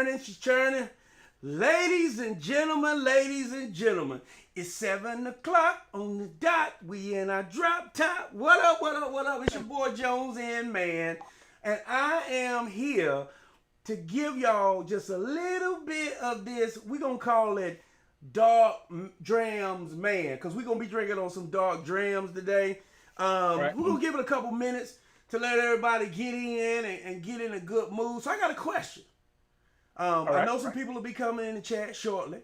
burning, she's churning. Ladies and gentlemen, it's 7 o'clock on the dot. We in our drop top. What up, what up, what up? It's your boy Jones and Mann. And I am here to give y'all just a little bit of this. We're going to call it Dark Drams Man, because we're going to be drinking on some dark drams today. We're going to give it a couple minutes to let everybody get in and get in a good mood. So I got a question. I know some people will be coming in the chat shortly.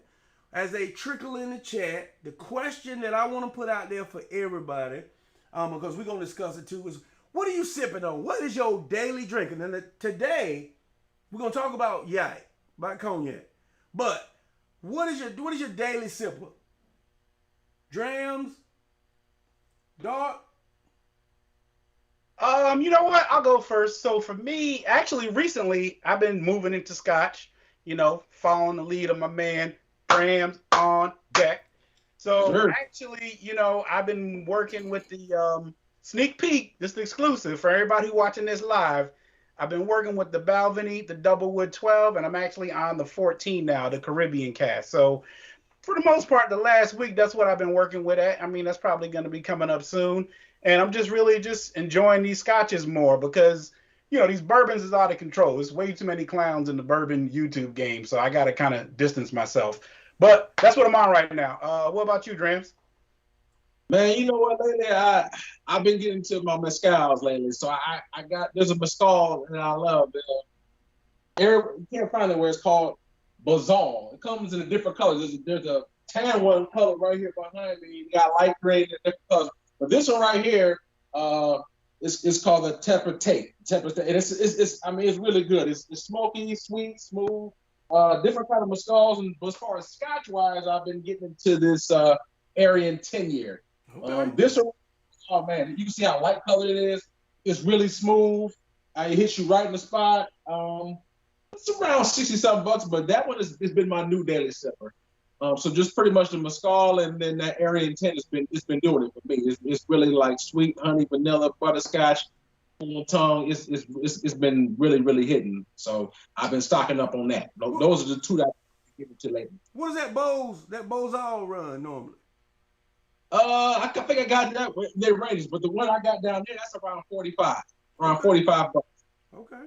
As they trickle in the chat, the question that I want to put out there for everybody, because we're going to discuss it too, is what are you sipping on? What is your daily drinking? And today, we're going to talk about about cognac. But what is your daily sipper? Drams? Dark? You know what? I'll go first. So for me, actually, recently, I've been moving into Scotch, following the lead of my man, Drams on deck. So actually, I've been working with the sneak peek, this is exclusive for everybody watching this live. I've been working with the Balvenie, the Doublewood 12, and I'm actually on the 14 now, the Caribbean cast. So for the most part, the last week, that's what I've been working with. I mean, that's probably going to be coming up soon. And I'm just really just enjoying these scotches more because, these bourbons is out of control. There's way too many clowns in the bourbon YouTube game. So I got to kind of distance myself. But that's what I'm on right now. What about you, Drams? Man, you know what? Lately, I've been getting to my mezcals lately. So there's a mezcal that I love. You can't find it where it's called Bazal. It comes in a different colors. There's a tan one color right here behind me. You got light gray and different colors. But this one right here, it's called the Tepper Tate. And it's really good. It's smoky, sweet, smooth, different kind of mezcals. And as far as Scotch wise, I've been getting into this Aryan 10-year. Okay. This one, oh man, you can see how light colored it is. It's really smooth. It hits you right in the spot. It's around 60-something bucks, but that one has been my new daily sipper. So just pretty much the mezcal and then that Aryan 10 it's been doing it for me. It's really like sweet honey, vanilla, butterscotch on the tongue. It's been really, really hitting. So I've been stocking up on that. Those are the two that I've been to lately. What is that Bozal run normally? I think I got that. They're ranges, but the one I got down there, that's around 45. Around 45 bucks. Okay.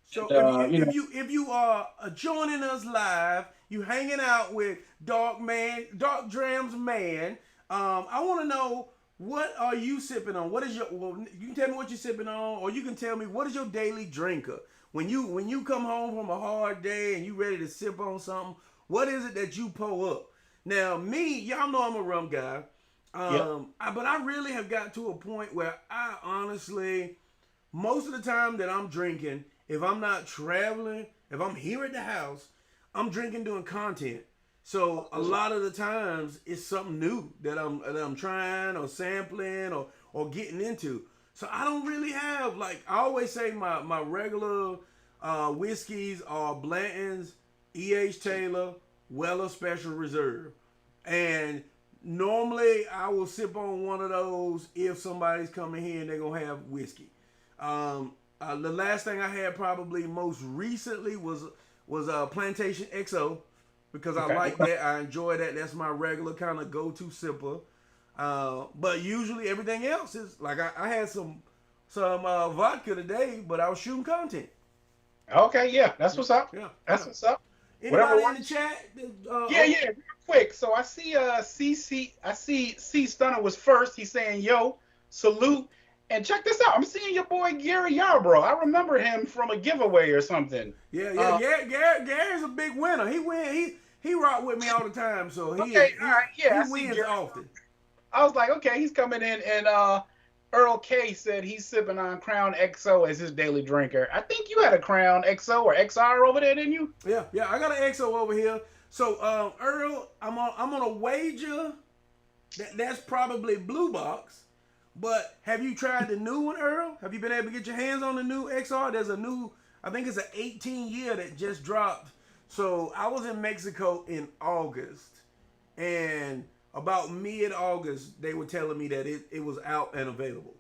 So and, if you are joining us live, you hanging out with Dark Drams Man. I want to know, what are you sipping on? What is you can tell me what you're sipping on, or you can tell me what is your daily drinker. When you come home from a hard day and you ready to sip on something, what is it that you pull up? Now me, y'all know I'm a rum guy. But I really have got to a point where I honestly, most of the time that I'm drinking, if I'm not traveling, if I'm here at the house, I'm drinking doing content. So a lot of the times it's something new that I'm trying or sampling or getting into. So I don't really have, like, I always say my regular whiskeys are Blanton's, E.H. Taylor, Weller Special Reserve. And normally I will sip on one of those if somebody's coming here and they're going to have whiskey. The last thing I had probably most recently was Plantation XO, because I like that. I enjoy that. That's my regular kind of go-to sipper. But usually everything else is like I had some vodka today, but I was shooting content. Okay, yeah, that's what's up. Yeah, that's what's up. Anybody in the chat? Yeah, real quick. So I see C Stunner was first. He's saying, "Yo, salute." And check this out. I'm seeing your boy Gary Yarbrough. I remember him from a giveaway or something. Yeah. Gary's a big winner. He rock with me all the time. So he wins often. I was like, okay, he's coming in, and Earl K said he's sipping on Crown XO as his daily drinker. I think you had a Crown XO or XR over there, didn't you? Yeah. I got an XO over here. So Earl, I'm on a wager that's probably Blue Box. But have you tried the new one, Earl? Have you been able to get your hands on the new XR? There's a new, I think it's an 18-year that just dropped. So I was in Mexico in August, and about mid-August, they were telling me that it was out and available.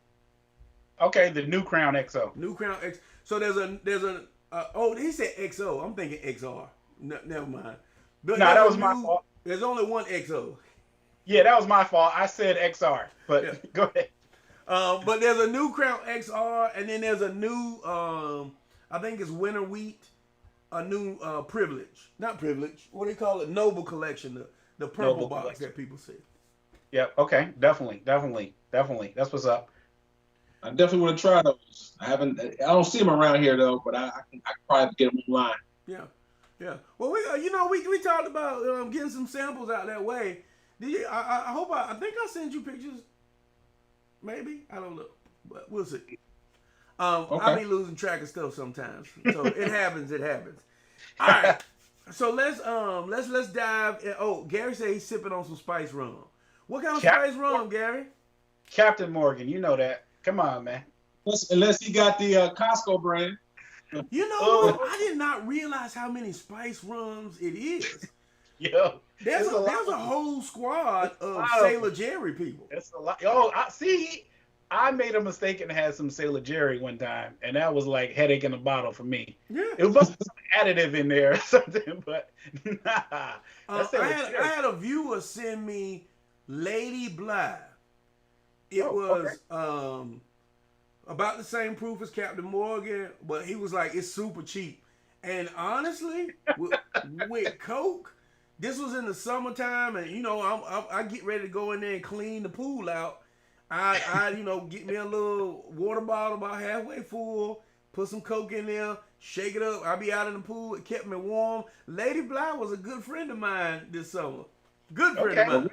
Okay, the new Crown XO. New Crown X. So there's a He said XO. I'm thinking XR. No, never mind. But No, that was my fault. There's only one XO. Yeah, that was my fault. I said XR, but Yeah. go ahead. But there's a new Crown XR, and then there's a new, I think it's Winter Wheat, a new Privilege. Not Privilege. What do you call it? Noble Collection, the purple Noble box Collection. that people see. Yeah, okay. Definitely. That's what's up. I definitely want to try those. I don't see them around here though, but I can probably get them online. Yeah. Well, we talked about getting some samples out that way. Did you? I think I sent you pictures. Maybe, I don't know, but we'll see. Okay. I'll be losing track of stuff sometimes, so it happens. All right, so let's dive in. Oh, Gary said he's sipping on some spice rum. What kind of spice rum, Gary? Captain Morgan, you know that. Come on, man. Unless he got the Costco brand. You know what? I did not realize how many spice rums it is. Yo, there's a whole squad of Sailor Jerry people. It's a lot. Oh, I made a mistake and had some Sailor Jerry one time, and that was like headache in a bottle for me. Yeah, it was some additive in there or something, but nah. I had a viewer send me Lady Bly. It was about the same proof as Captain Morgan, but he was like, it's super cheap. And honestly, with Coke, this was in the summertime, and I get ready to go in there and clean the pool out. I get me a little water bottle about halfway full, put some Coke in there, shake it up. I'll be out in the pool. It kept me warm. Lady Bly was a good friend of mine this summer. Good friend of mine.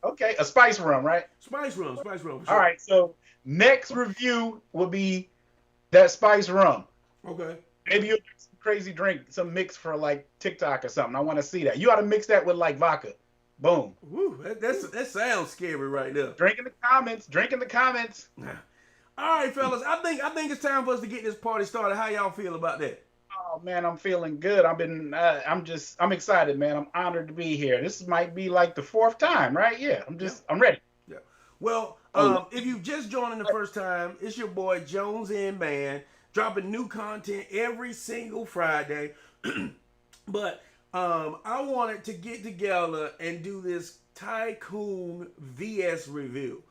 Okay, a spice rum, right? Spice rum. For sure. All right, so next review will be that spice rum. Okay. Maybe you'll do some crazy drink, some mix for like TikTok or something. I want to see that. You ought to mix that with like vodka. Boom. Woo, that sounds scary right there. Drink in the comments. All right, fellas. I think it's time for us to get this party started. How y'all feel about that? Oh man, I'm feeling good. I'm excited, man. I'm honored to be here. This might be like the 4th time, right? Yeah. I'm ready. Yeah. Well, if you've just joined in the first time, it's your boy Jones and Mann, dropping new content every single Friday. But I wanted to get together and do this Tycoon VS review.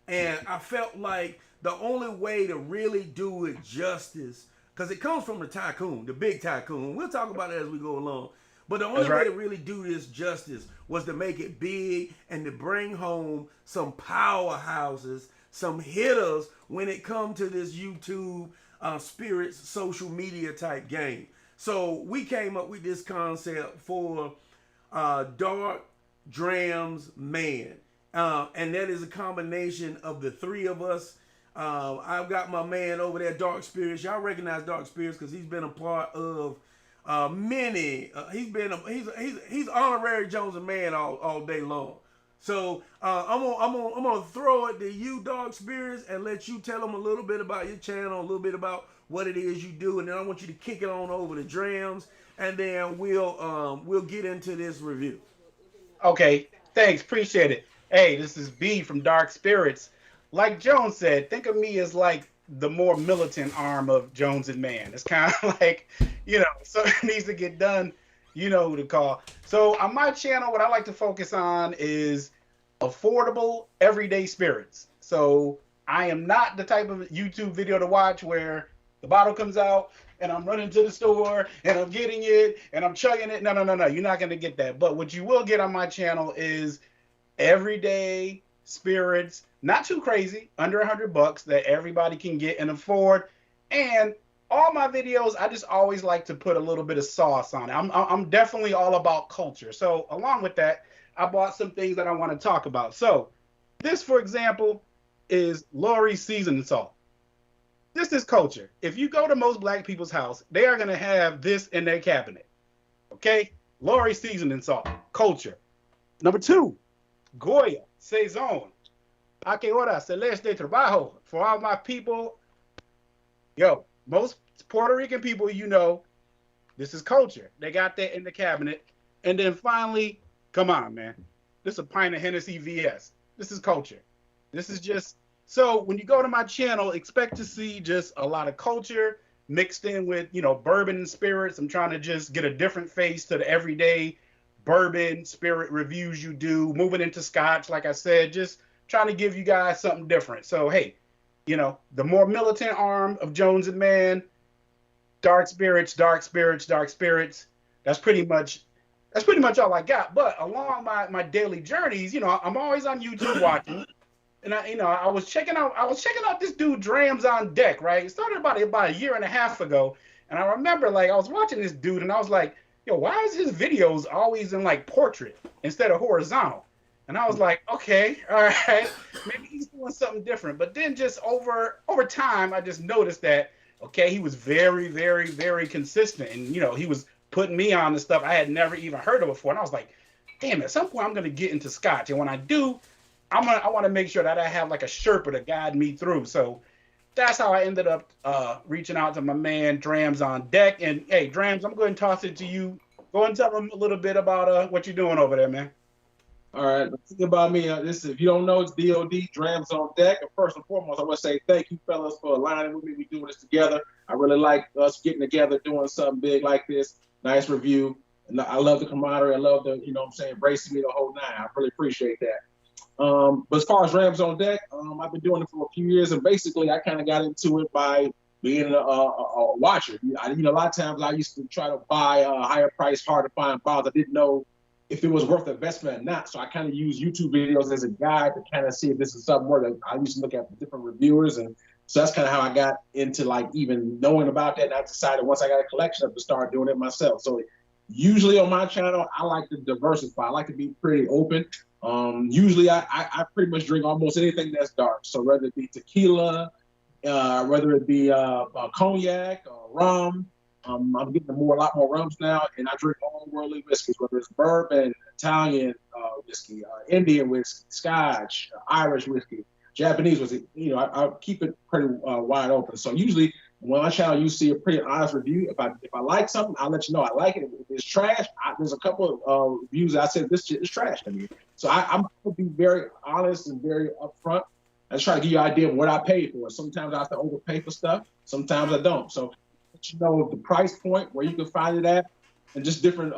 And I felt like the only way to really do it justice, because it comes from the Tycoon, the big Tycoon. We'll talk about it as we go along. But the only way to really do this justice was to make it big and to bring home some powerhouses, some hitters when it comes to this YouTube spirits social media type game. So we came up with this concept for Dark Drams Mann. And that is a combination of the three of us. I've got my man over there, Dark Spirits. Y'all recognize Dark Spirits because he's been a part of many. He's honorary Jones and Mann all day long. So I'm gonna throw it to you, Dark Spirits, and let you tell them a little bit about your channel, a little bit about what it is you do, and then I want you to kick it on over to Drams, and then we'll get into this review. Okay, thanks, appreciate it. Hey, this is B from Dark Spirits. Like Jones said, think of me as like the more militant arm of Jones and Mann. It's kind of like, so it needs to get done, you know who to call. So on my channel, what I like to focus on is affordable, everyday spirits. So I am not the type of YouTube video to watch where the bottle comes out and I'm running to the store and I'm getting it and I'm chugging it. No. You're not going to get that. But what you will get on my channel is everyday spirits, not too crazy, under $100 that everybody can get and afford. And all my videos, I just always like to put a little bit of sauce on it. I'm definitely all about culture. So along with that, I bought some things that I want to talk about. So this, for example, is Lori's seasoning salt. This is culture. If you go to most black people's house, they are going to have this in their cabinet. Okay? Lori's seasoning salt. Culture. Number 2, Goya Saison. A que hora celeste trabajo. For all my people, most Puerto Rican people, this is culture. They got that in the cabinet. And then finally, come on, man. This is a pint of Hennessy VS. This is culture. This is just, so when you go to my channel, expect to see just a lot of culture, mixed in with, bourbon and spirits. I'm trying to just get a different face to the everyday bourbon spirit reviews you do, moving into scotch, like I said, just trying to give you guys something different. So, hey, the more militant arm of Jones and Mann, dark spirits, dark spirits, dark spirits. That's pretty much all I got. But along my daily journeys, I'm always on YouTube watching. And I was checking out this dude Drams on Deck, right? It started about a year and a half ago. And I remember I was watching this dude and I was like, yo, why is his videos always in portrait instead of horizontal? And I was like, okay, all right, maybe he's doing something different. But then just over time, I just noticed that, okay, he was very, very, very consistent. And, he was putting me on the stuff I had never even heard of before. And I was like, damn, at some point I'm going to get into scotch. And when I do, I want to make sure that I have a Sherpa to guide me through. So that's how I ended up reaching out to my man Drams on Deck. And hey, Drams, I'm going to toss it to you. Go and tell him a little bit about what you're doing over there, man. All right, the thing about me, this if you don't know, it's DOD, Drams on Deck. And first and foremost, I want to say thank you, fellas, for aligning with me. We're doing this together. I really like us getting together, doing something big like this. Nice review. And I love the camaraderie. I love the, embracing me the whole nine. I really appreciate that. But as far as Drams on Deck, I've been doing it for a few years, and basically I kind of got into it by being a watcher. A lot of times I used to try to buy higher price, hard to find bottles. I didn't know if it was worth the investment or not. So I kind of use YouTube videos as a guide to kind of see if this is something worth it. I used to look at different reviewers, and so that's kind of how I got into even knowing about that. And I decided once I got a collection of to start doing it myself. So usually on my channel, I like to diversify. I like to be pretty open. Usually I pretty much drink almost anything that's dark. So whether it be tequila, whether it be cognac, rum, I'm getting a lot more rums now, and I drink all worldly whiskeys, whether it's bourbon, Italian whiskey, Indian whiskey, Scotch, Irish whiskey, Japanese whiskey. I keep it pretty wide open. So usually when on my channel you see a pretty honest review. If I like something, I'll let you know I like it. If it's trash, there's a couple of reviews that I said this shit is trash to me. So I'm gonna be very honest and very upfront. I just try to give you an idea of what I paid for. Sometimes I have to overpay for stuff. Sometimes I don't. So let you know the price point, where you can find it at, and just different,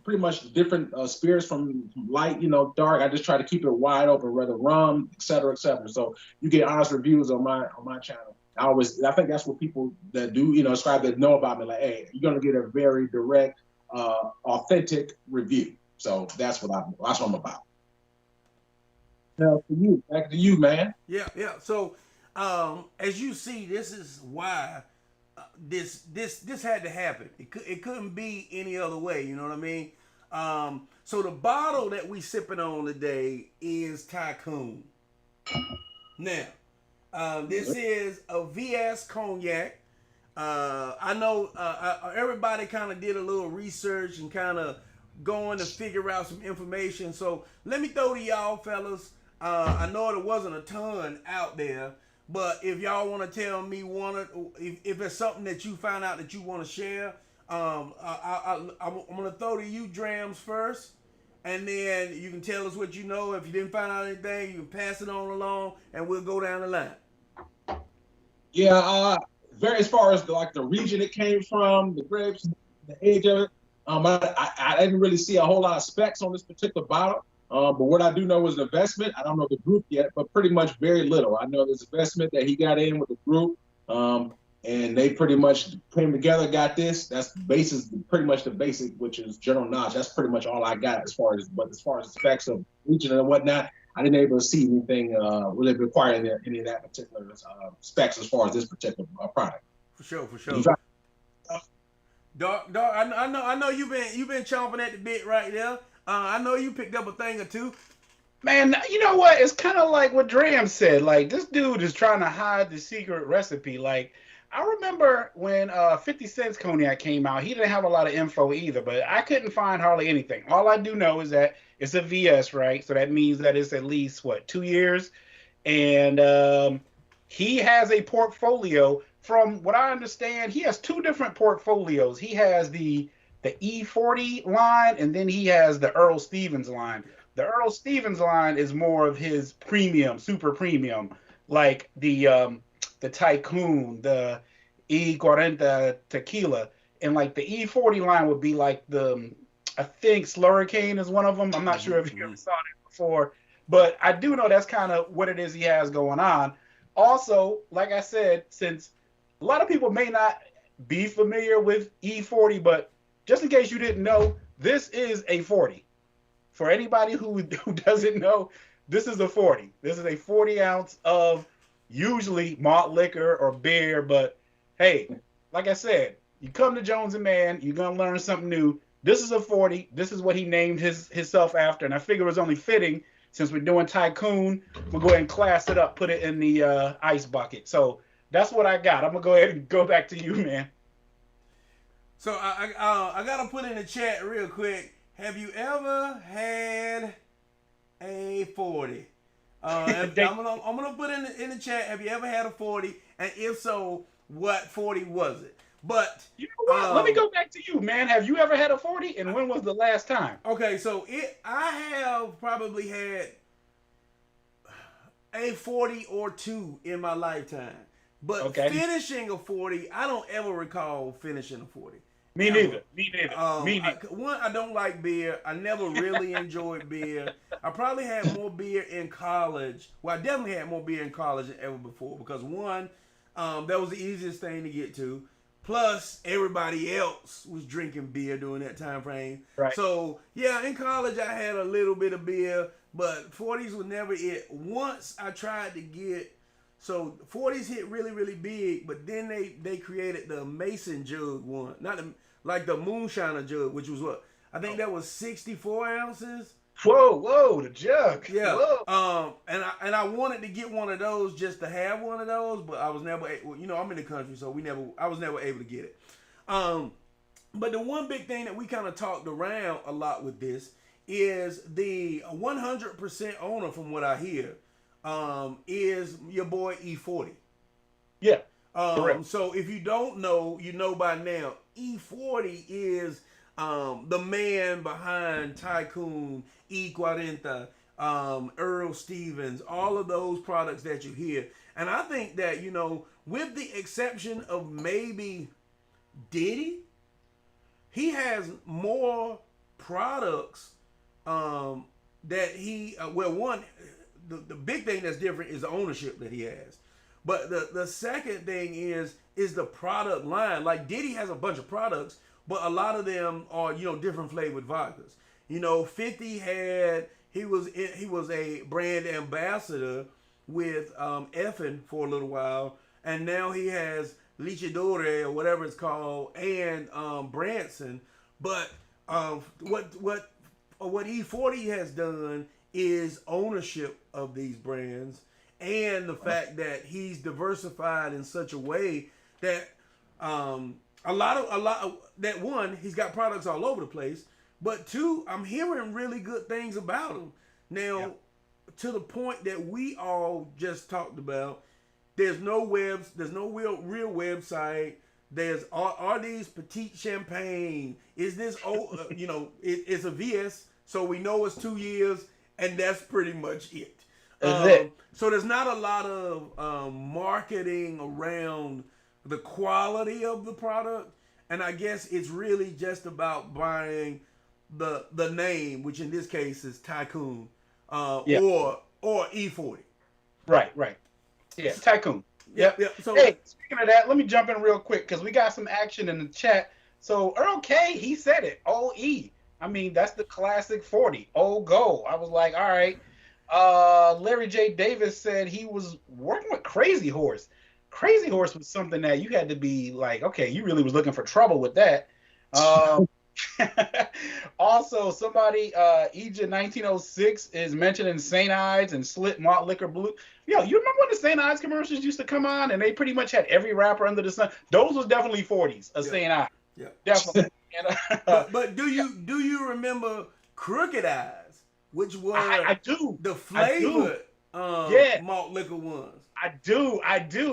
pretty much different spirits from light, dark. I just try to keep it wide open, whether rum, et cetera, et cetera. So you get honest reviews on my channel. I think that's what people that do, subscribe, that know about me, like, hey, you're gonna get a very direct, authentic review. So that's what I'm about. Now for you, back to you, man. Yeah. So, as you see, this is why this had to happen. It couldn't be any other way. You know what I mean? So the bottle that we sipping on today is Tycoon. Now, this is a VS cognac. I know everybody kind of did a little research and kind of going to figure out some information. So let me throw to y'all, fellas. I know there wasn't a ton out there, but if y'all want to tell me if it's something that you find out that you want to share, I'm gonna throw to you, Drams, first, and then you can tell us what you know. If you didn't find out anything, you can pass it on along, and we'll go down the line. Yeah, very as far as the region it came from, the grapes, the age of it. I didn't really see a whole lot of specs on this particular bottle. But what I do know is the investment. I don't know the group yet, but pretty much very little. I know there's investment that he got in with the group, and they pretty much came together, got this. That's pretty much the basic, which is general knowledge. That's pretty much all I got as far as the specs of region and whatnot. I didn't able to see anything really requiring any of that particular specs as far as this particular product. For sure. Dog, I know you've been chomping at the bit right there. I know you picked up a thing or two. Man, you know what? It's kind of like what Drams said. This dude is trying to hide the secret recipe. I remember when 50 Cent's Cognac came out, he didn't have a lot of info either, but I couldn't find hardly anything. All I do know is that it's a VS, right? So that means that it's at least, 2 years? And he has a portfolio. From what I understand, he has two different portfolios. He has the E40 line, and then he has the Earl Stevens line. The Earl Stevens line is more of his premium, super premium, like the Tycoon, E40 tequila, and like the E40 line would be like I think Slurricane is one of them. I'm not sure if you ever saw that before, but I do know that's kind of what it is he has going on. Also, like I said, since a lot of people may not be familiar with E40, but just in case you didn't know, this is a 40. For anybody who doesn't know, this is a 40. This is a 40 ounce of usually malt liquor or beer, but hey, like I said, you come to Jones and Mann, you're gonna learn something new. This is a 40. This is what he named himself after, and I figure it was only fitting since we're doing Tycoon. We'll go ahead and class it up, put it in the ice bucket. So that's what I got. I'm gonna go ahead and go back to you, man. So I gotta put in the chat real quick. Have you ever had a 40? I'm gonna put in the chat. Have you ever had a 40? And if so, what 40 was it? But you know what? Let me go back to you, man. Have you ever had a 40? And when was the last time? Okay, so I have probably had a 40 or two in my lifetime. But finishing a 40, I don't ever recall finishing a 40. Me neither. One, I don't like beer. I never really enjoyed beer. I probably had more beer in college. Well, I definitely had more beer in college than ever before because one, that was the easiest thing to get to. Plus, everybody else was drinking beer during that time frame. Right. So, yeah, in college I had a little bit of beer, but 40s was never it. Once I tried to get, so 40s hit really, really big, but then they created the Mason jug one. Like the Moonshiner jug, which was what? I think that was 64 ounces. Whoa, the jug. Yeah. Whoa. And I wanted to get one of those just to have one of those, but I was never, I'm in the country, so I was never able to get it. But the one big thing that we kind of talked around a lot with this is the 100% owner, from what I hear, is your boy E40. Yeah. Correct. So if you don't know, you know by now, E40 is the man behind Tycoon, E40, Earl Stevens, all of those products that you hear. And I think that, with the exception of maybe Diddy, he has more products that he, one, the big thing that's different is the ownership that he has. But the second thing is the product line. Like Diddy has a bunch of products, but a lot of them are, different flavored vodkas. 50 he was a brand ambassador with Effin for a little while, and now he has Lichidore or whatever it's called, and Branson. But what E40 has done is ownership of these brands, and the fact that he's diversified in such a way that a lot of that, one, he's got products all over the place, but two, I'm hearing really good things about him now, to the point that we all just talked about. There's no real website. There's are these petite champagne? Is this it's a VS, so we know it's 2 years, and that's pretty much it. So there's not a lot of marketing around the quality of the product, and I guess it's really just about buying the name, which in this case is Tycoon, or E40. Right. Yeah, Tycoon. Yep. So, hey, speaking of that, let me jump in real quick because we got some action in the chat. So Earl K, he said it. OE. I mean, that's the classic 40. Oh, go. I was like, all right. Larry J. Davis said he was working with Crazy Horse. Crazy Horse was something that you had to be like, okay, you really was looking for trouble with that. Also, somebody, Egypt 1906 is mentioning St. Ides and Slit Malt Liquor Blue. Yo, you remember when the St. Ides commercials used to come on and they pretty much had every rapper under the sun? Those was definitely 40s of St. Ides. Yeah, definitely. but do you remember Crooked Eyes, which was I do the flavored malt liquor ones? I do.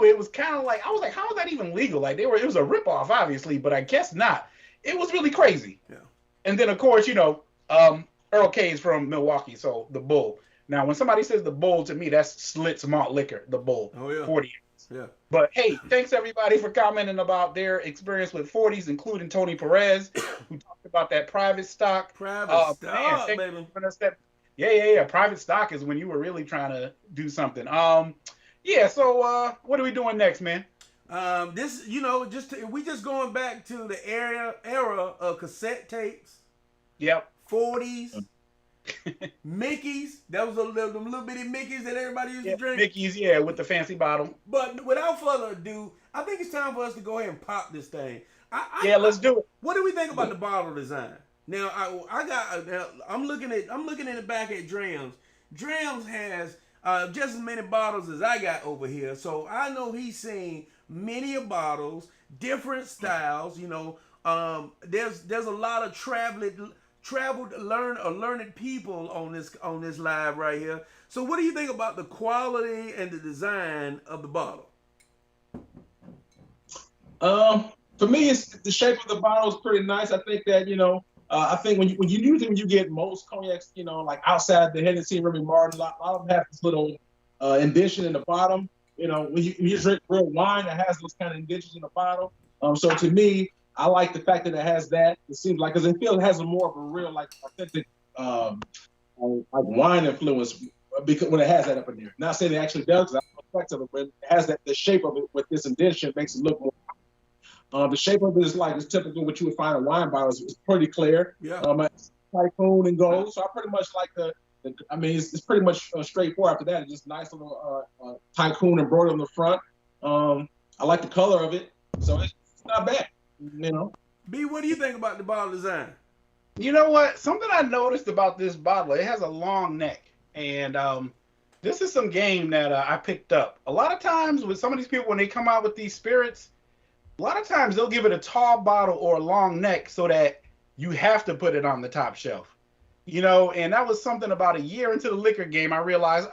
It was kind of like, I was like, how is that even legal? Like it was a ripoff, obviously, but I guess not. It was really crazy. Yeah. And then of course, Earl K is from Milwaukee, so the Bull. Now, when somebody says the Bull, to me, that's Slit's malt liquor, the Bull. Oh yeah. 40 ounce. Yeah. But hey, thanks everybody for commenting about their experience with 40s, including Tony Perez, who talked about that private stock. Private Man, stock, thank you baby. for giving us that. Yeah. Private stock is when you were really trying to do something. Yeah. So, what are we doing next, man? This, you know, we just going back to the era of cassette tapes, Yep. 40s, Mickey's. That was them little bitty Mickey's that everybody used Yeah, to drink. Mickey's, yeah, with the fancy bottle. But without further ado, I think it's time for us to go ahead and pop this thing. Let's do it. What do we think about the bottle design? Now, I'm looking in the back at Drams. Drams has just as many bottles as I got over here, so I know he's seen many bottles, different styles. You know, there's a lot of learned people on this live right here. So, what do you think about the quality and the design of the bottle? For me, it's the shape of the bottle is pretty nice. I think that, you know, I think when you get most cognacs, you know, like outside the Hennessy and Remy Martin, a lot of them have this little indentation in the bottom. You know, when you drink real wine, it has those kind of indentions in the bottle. So to me, I like the fact that it has that. It seems like, because it feels it has a more of a real, like, authentic, like wine influence, because when it has that up in there. Not saying it actually does, because I don't know the effects of it, but it has that, the shape of it with this indentation makes it look more. The shape of it is like, it's typical what you would find in wine bottles. It's pretty clear. Yeah. Tycoon and gold. So I pretty much like I mean, it's pretty much straightforward after that. It's just nice little Tycoon embroidered on the front. I like the color of it. So it's not bad, you know. B, what do you think about the bottle design? You know what? Something I noticed about this bottle, it has a long neck. And this is some game that I picked up. A lot of times with some of these people, when they come out with these spirits, a lot of times they'll give it a tall bottle or a long neck so that you have to put it on the top shelf. You know, and that was something about a year into the liquor game, I realized,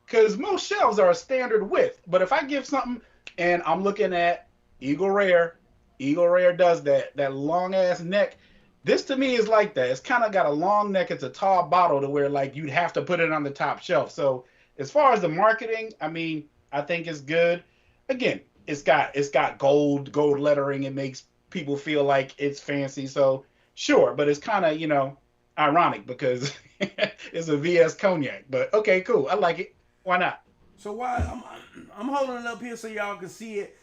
because most shelves are a standard width. But if I give something, and I'm looking at Eagle Rare does that long ass neck. This to me is like that. It's kind of got a long neck. It's a tall bottle to where like you'd have to put it on the top shelf. So as far as the marketing, I mean, I think it's good. Again, it's got gold lettering. It makes people feel like it's fancy. So sure, but it's kind of, you know, ironic because it's a VS cognac. But okay, cool. I like it. Why not? So why I'm holding it up here so y'all can see it.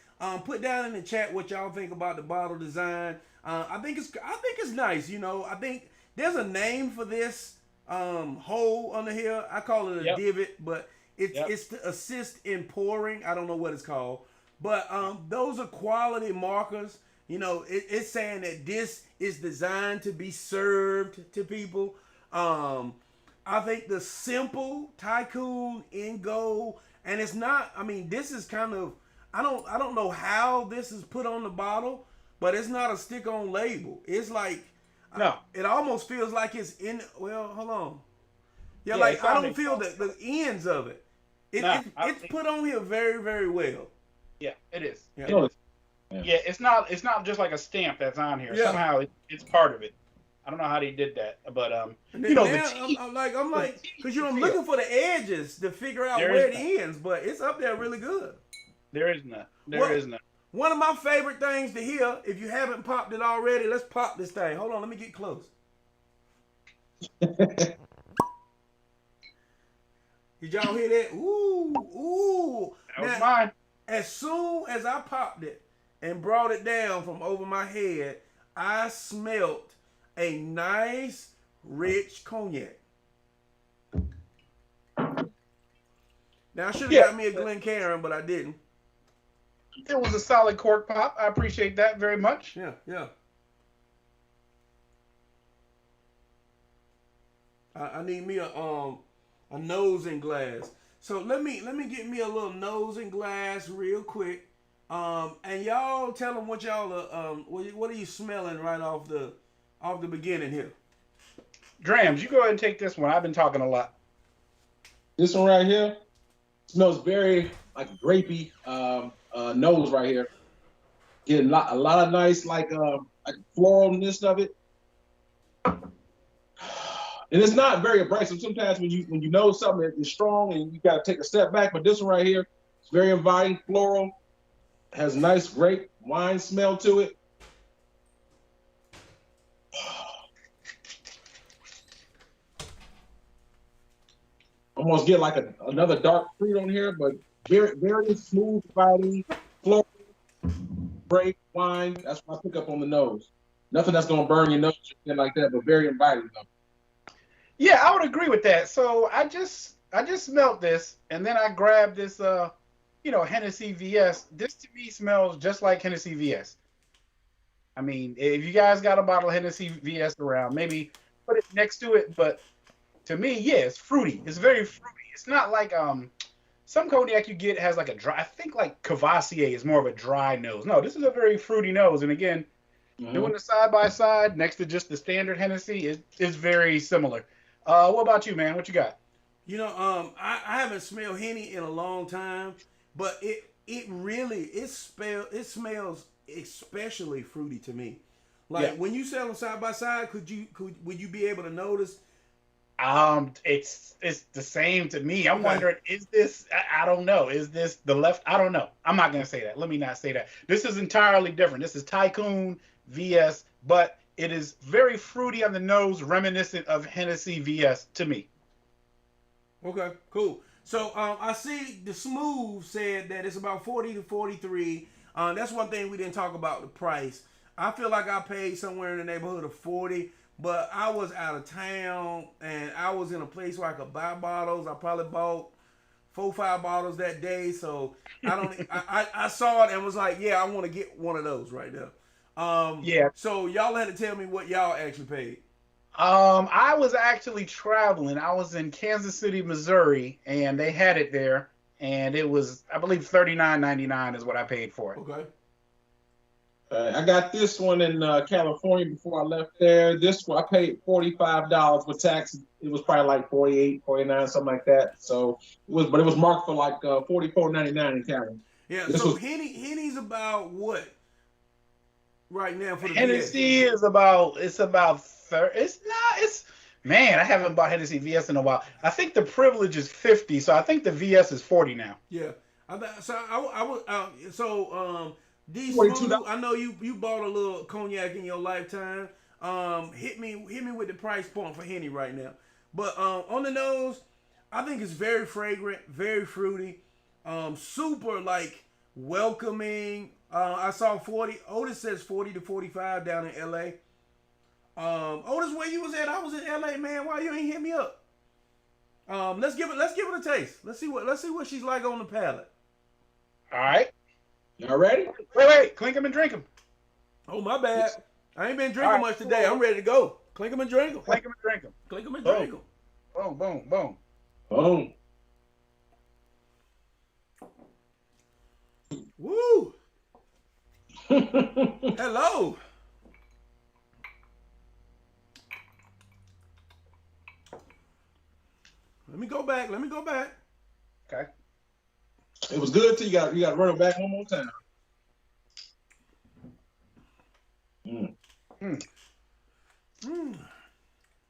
Put down in the chat what y'all think about the bottle design. I think it's nice. You know, I think there's a name for this hole under here. I call it a divot, but it's to assist in pouring. I don't know what it's called. But those are quality markers. You know, it's saying that this is designed to be served to people. I think the simple Tycoon in gold, and it's not. I mean, this is kind of. I don't know how this is put on the bottle, but it's not a stick-on label. It's like it almost feels like it's in. Well, hold on. Yeah, like I don't feel the ends of it. It's put on here very, very well. Yeah, it is. Yeah. It's not just like a stamp that's on here. Yeah. Somehow it's part of it. I don't know how they did that, but you know, I'm like, because I'm looking for the edges to figure out where it ends, but it's up there really good. There is none. There is none. One of my favorite things to hear, if you haven't popped it already, let's pop this thing. Hold on, let me get close. Did y'all hear that? Ooh. That was mine. As soon as I popped it and brought it down from over my head, I smelt a nice, rich cognac. Now, I should have got me a Glencairn, but I didn't. It was a solid cork pop. I appreciate that very much. Yeah. I need me a nosing glass. So let me get me a little nosing glass real quick. And y'all tell them what y'all what are you smelling right off the beginning here. Drams, you go ahead and take this one. I've been talking a lot. This one right here smells very like grapey nose right here. Getting a lot of nice like floralness of it. And it's not very abrasive. Sometimes when you know something is strong and you got to take a step back, but this one right here, It's very inviting, floral. Has nice grape wine smell to it. Almost get like another dark fruit on here, but very smooth, body, floral, grape wine. That's what I pick up on the nose. Nothing that's gonna burn your nose or anything like that, but very inviting though. Yeah, I would agree with that. So I just smelled this, and then I grabbed this, Hennessy VS. This to me smells just like Hennessy VS. I mean, if you guys got a bottle of Hennessy VS around, maybe put it next to it. But to me, yeah, it's fruity. It's very fruity. It's not like some cognac you get has like a dry. I think like Cavassier is more of a dry nose. No, this is a very fruity nose. And again, doing the side by side next to just the standard Hennessy is very similar. What about you, man? What you got? I haven't smelled Henny in a long time, but it smells especially fruity to me. Like when you sell them side by side, would you be able to notice? It's the same to me. I'm wondering, is this? I don't know. Is this the left? I don't know. I'm not gonna say that. Let me not say that. This is entirely different. This is Tycoon VS, but it is very fruity on the nose, reminiscent of Hennessy VS to me. Okay, cool. So I see the Smooth said that it's about 40 to 43. That's one thing we didn't talk about, the price. I feel like I paid somewhere in the neighborhood of 40, but I was out of town and I was in a place where I could buy bottles. I probably bought 4-5 bottles that day, so I saw it and was like, yeah, I want to get one of those right now. So y'all had to tell me what y'all actually paid. I was actually traveling. I was in Kansas City, Missouri, and they had it there, and it was, I believe, $39.99 is what I paid for it. Okay. I got this one in California before I left there. This one I paid $45 with tax. It was probably like 48, 49, something like that. So it was marked for like $44.99 in California. Yeah. So Henny's about what right now for the Hennessy VS? is about 30. Man, I haven't bought Hennessy VS in a while. I think the privilege is 50, so I think the VS is 40 now. Yeah. These Smooth, I know you bought a little cognac in your lifetime. Hit me with the price point for Henny right now. But on the nose, I think it's very fragrant, very fruity, super like welcoming. I saw 40. Otis says 40 to 45 down in LA. Otis, where you was at? I was in LA, man. Why you ain't hit me up? Let's give it a taste. Let's see what she's like on the palate. All right. Y'all ready? Wait. Clink them and drink them. Oh, my bad. I ain't been drinking much today. I'm ready to go. Clink them and drink them. Clink them and drink them. Clink them and drink them. Boom, boom, boom. Boom. Woo. Hello. Let me go back. Okay. It was good till you got to run it back one more time.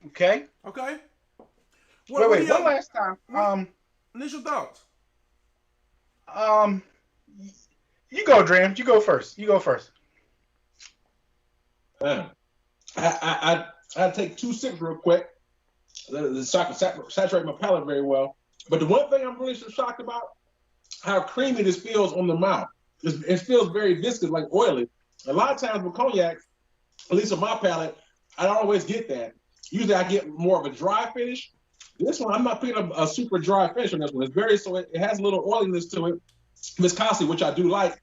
Okay. Wait. One last time. Initial thoughts. You go, Drams. You go first. I take 2 sips real quick. So I can saturate my palate very well. But the one thing I'm really shocked about, how creamy this feels on the mouth. It feels very viscous, like oily. A lot of times with cognac, at least on my palate, I don't always get that. Usually I get more of a dry finish. This one, I'm not picking up a super dry finish on this one. It has a little oiliness to it, viscosity, which I do like.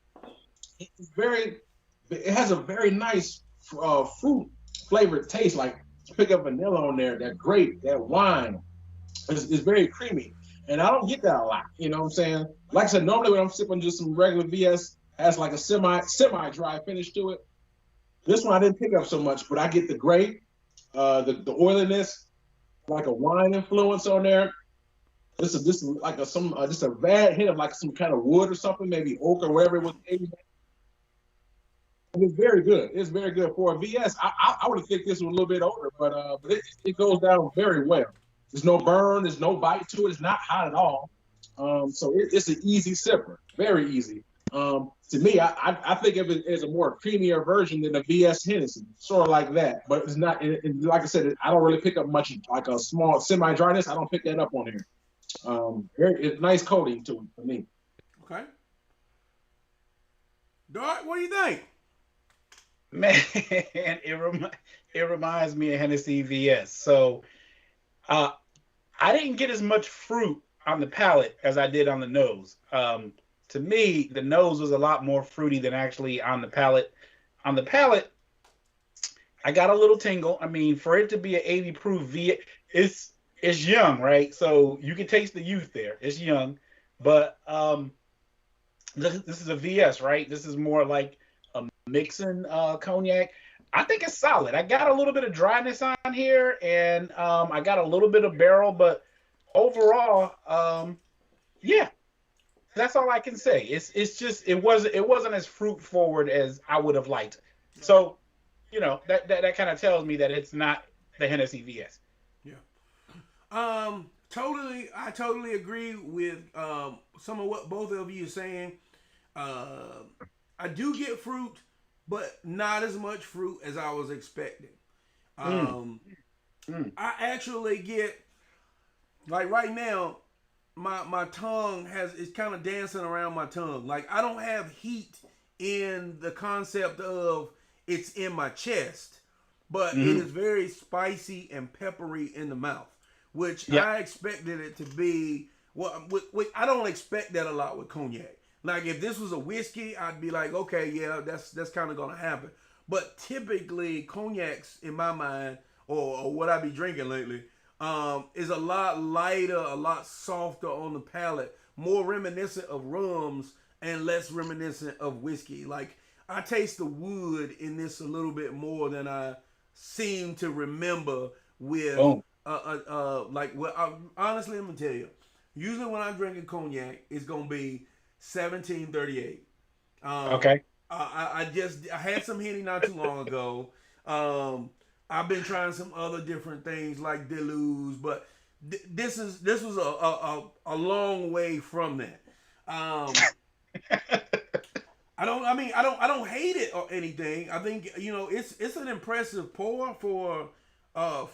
It has a very nice fruit flavored taste, like pick up vanilla on there, that grape, that wine. It's very creamy. And I don't get that a lot, you know what I'm saying? Like I said, normally when I'm sipping just some regular VS, has like a semi-dry finish to it. This one I didn't pick up so much, but I get the grape, the oiliness, like a wine influence on there. This is like just a bad hint of like some kind of wood or something, maybe oak or wherever it was. It's very good. It's very good for a VS. I would have think this was a little bit older, but it goes down very well. There's no burn. There's no bite to it. It's not hot at all. So it's an easy sipper. Very easy. To me, I think of it as a more creamier version than a VS Hennessy, sort of like that. But it's not. Like I said, I don't really pick up much like a small semi dryness. I don't pick that up on here. It's nice coating to it for me. Okay. Dart, what do you think? Man, it reminds me of Hennessy VS. So I didn't get as much fruit on the palate as I did on the nose. To me, the nose was a lot more fruity than actually on the palate. On the palate, I got a little tingle. I mean, for it to be an 80 proof it's young, right? So you can taste the youth there. It's young, but this is a VS, right? This is more like a mixing cognac. I think it's solid. I got a little bit of dryness on here, and I got a little bit of barrel, but overall, yeah, that's all I can say. It's just it wasn't as fruit forward as I would have liked. So, that kind of tells me that it's not the Hennessy VS. Yeah. I totally agree with some of what both of you are saying. I do get fruit, but not as much fruit as I was expecting. I actually get, like right now, my tongue is kind of dancing around my tongue. Like I don't have heat in the concept of it's in my chest, but it is very spicy and peppery in the mouth, which I expected it to be. Well, I don't expect that a lot with cognac. Like if this was a whiskey, I'd be like, okay, yeah, that's kind of gonna happen. But typically, cognacs in my mind, or what I be drinking lately, is a lot lighter, a lot softer on the palate, more reminiscent of rums and less reminiscent of whiskey. Like I taste the wood in this a little bit more than I seem to remember with honestly, I'm gonna tell you. Usually when I'm drinking cognac, it's gonna be 1738. Okay. I had some Henny not too long ago. I've been trying some other different things like Deluxe, but this was a long way from that. I don't hate it or anything. I think it's an impressive pour for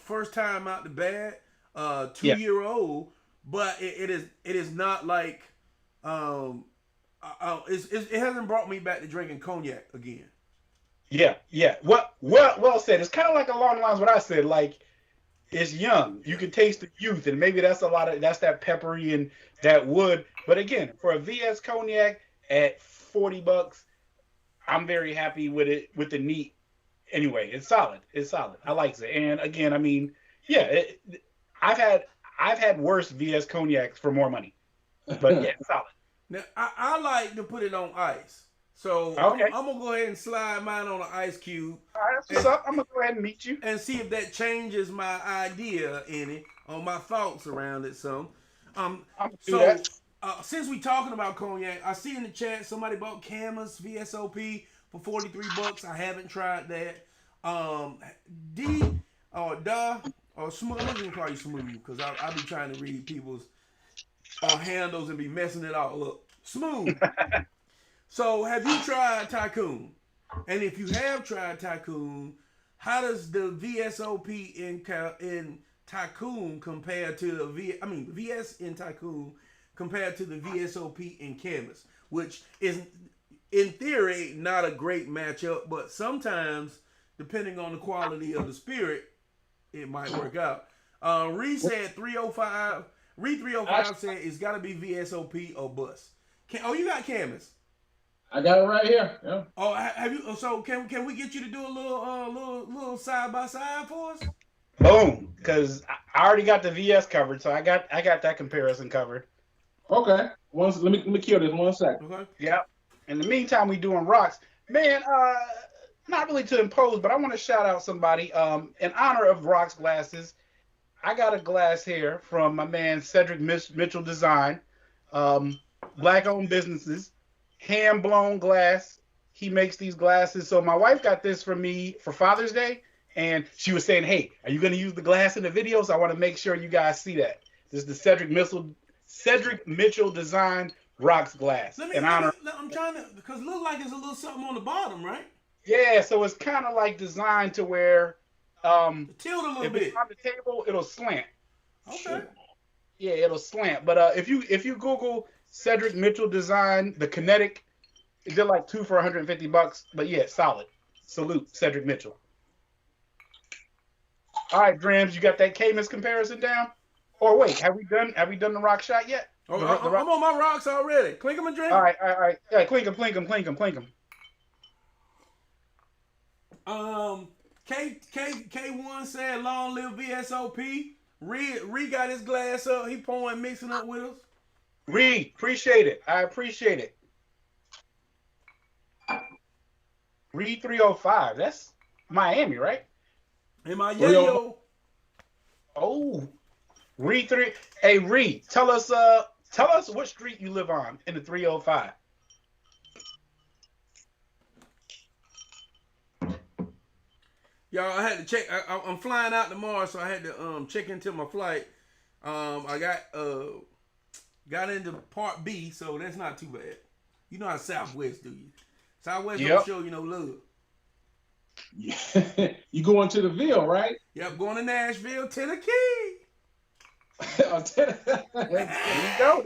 first time out the bat, 2-year-old, but it is not like it hasn't brought me back to drinking cognac again. Yeah. Well said. It's kind of like along the lines of what I said. Like it's young. You can taste the youth, and maybe that's that peppery and that wood. But again, for a VS cognac at $40, I'm very happy with it. With the neat. Anyway, it's solid. I like it. And again, I mean, yeah, I've had worse VS cognacs for more money, but yeah, solid. Now I like to put it on ice. So okay. I'm gonna go ahead and slide mine on an ice cube. All right, that's what's up. I'm gonna go ahead and meet you and see if that changes my idea in it or my thoughts around it. Some. Since we talking about cognac, I see in the chat somebody bought Camas VSOP for $43. I haven't tried that. D or Da or Smooth. I'm just gonna call you Smooth because I be trying to read people's handles and be messing it all up. Smooth. So, have you tried Tycoon? And if you have tried Tycoon, how does the VSOP in Tycoon compare to the VS in Tycoon compared to the VSOP in Camas, which is in theory not a great matchup, but sometimes depending on the quality of the spirit, it might work out. Reed said 305. Reed 305 said it's got to be VSOP or bust. You got Camas? I got it right here. Yeah. Oh, have you? So can we get you to do a little side by side for us? Boom, because I already got the VS covered, so I got that comparison covered. Okay. Let me kill this 1 second. Okay. Yeah. In the meantime, we doing rocks, man. Not really to impose, but I want to shout out somebody. In honor of rocks glasses, I got a glass here from my man Cedric Mitchell Design. Black-owned businesses. Hand-blown glass. He makes these glasses. So my wife got this for me for Father's Day, and she was saying, hey, are you going to use the glass in the video? So I want to make sure you guys see that. This is the Cedric Mitchell Design rocks glass in honor. I'm trying to, because it looks like it's a little something on the bottom, right? Yeah, so it's kind of like designed to where Tilt a little if it's bit. on the table, it'll slant. Okay. Yeah, it'll slant. But if you Google Cedric Mitchell design, the kinetic, they're like 2 for $150. But yeah, solid. Salute, Cedric Mitchell. All right, Drams, you got that Camus comparison down? Or wait, have we done the rock shot yet? Oh, The I'm on my rocks already. Clink them and drink. All right. Yeah, clink them. K1 said, "Long live VSOP." Reed got his glass up. He pouring, mixing up with us. Reed, appreciate it. I appreciate it. Reed 305. That's Miami, right? Am I yayo? Oh, Reed 3. Hey, Reed, tell us what street you live on in the 305. Y'all, I had to check. I'm flying out tomorrow, so I had to check into my flight. I got into Part B, so that's not too bad. You know how Southwest do you? Southwest don't show you no love. Yeah. You going to the Ville, right? Yep, going to Nashville, Tennessee. There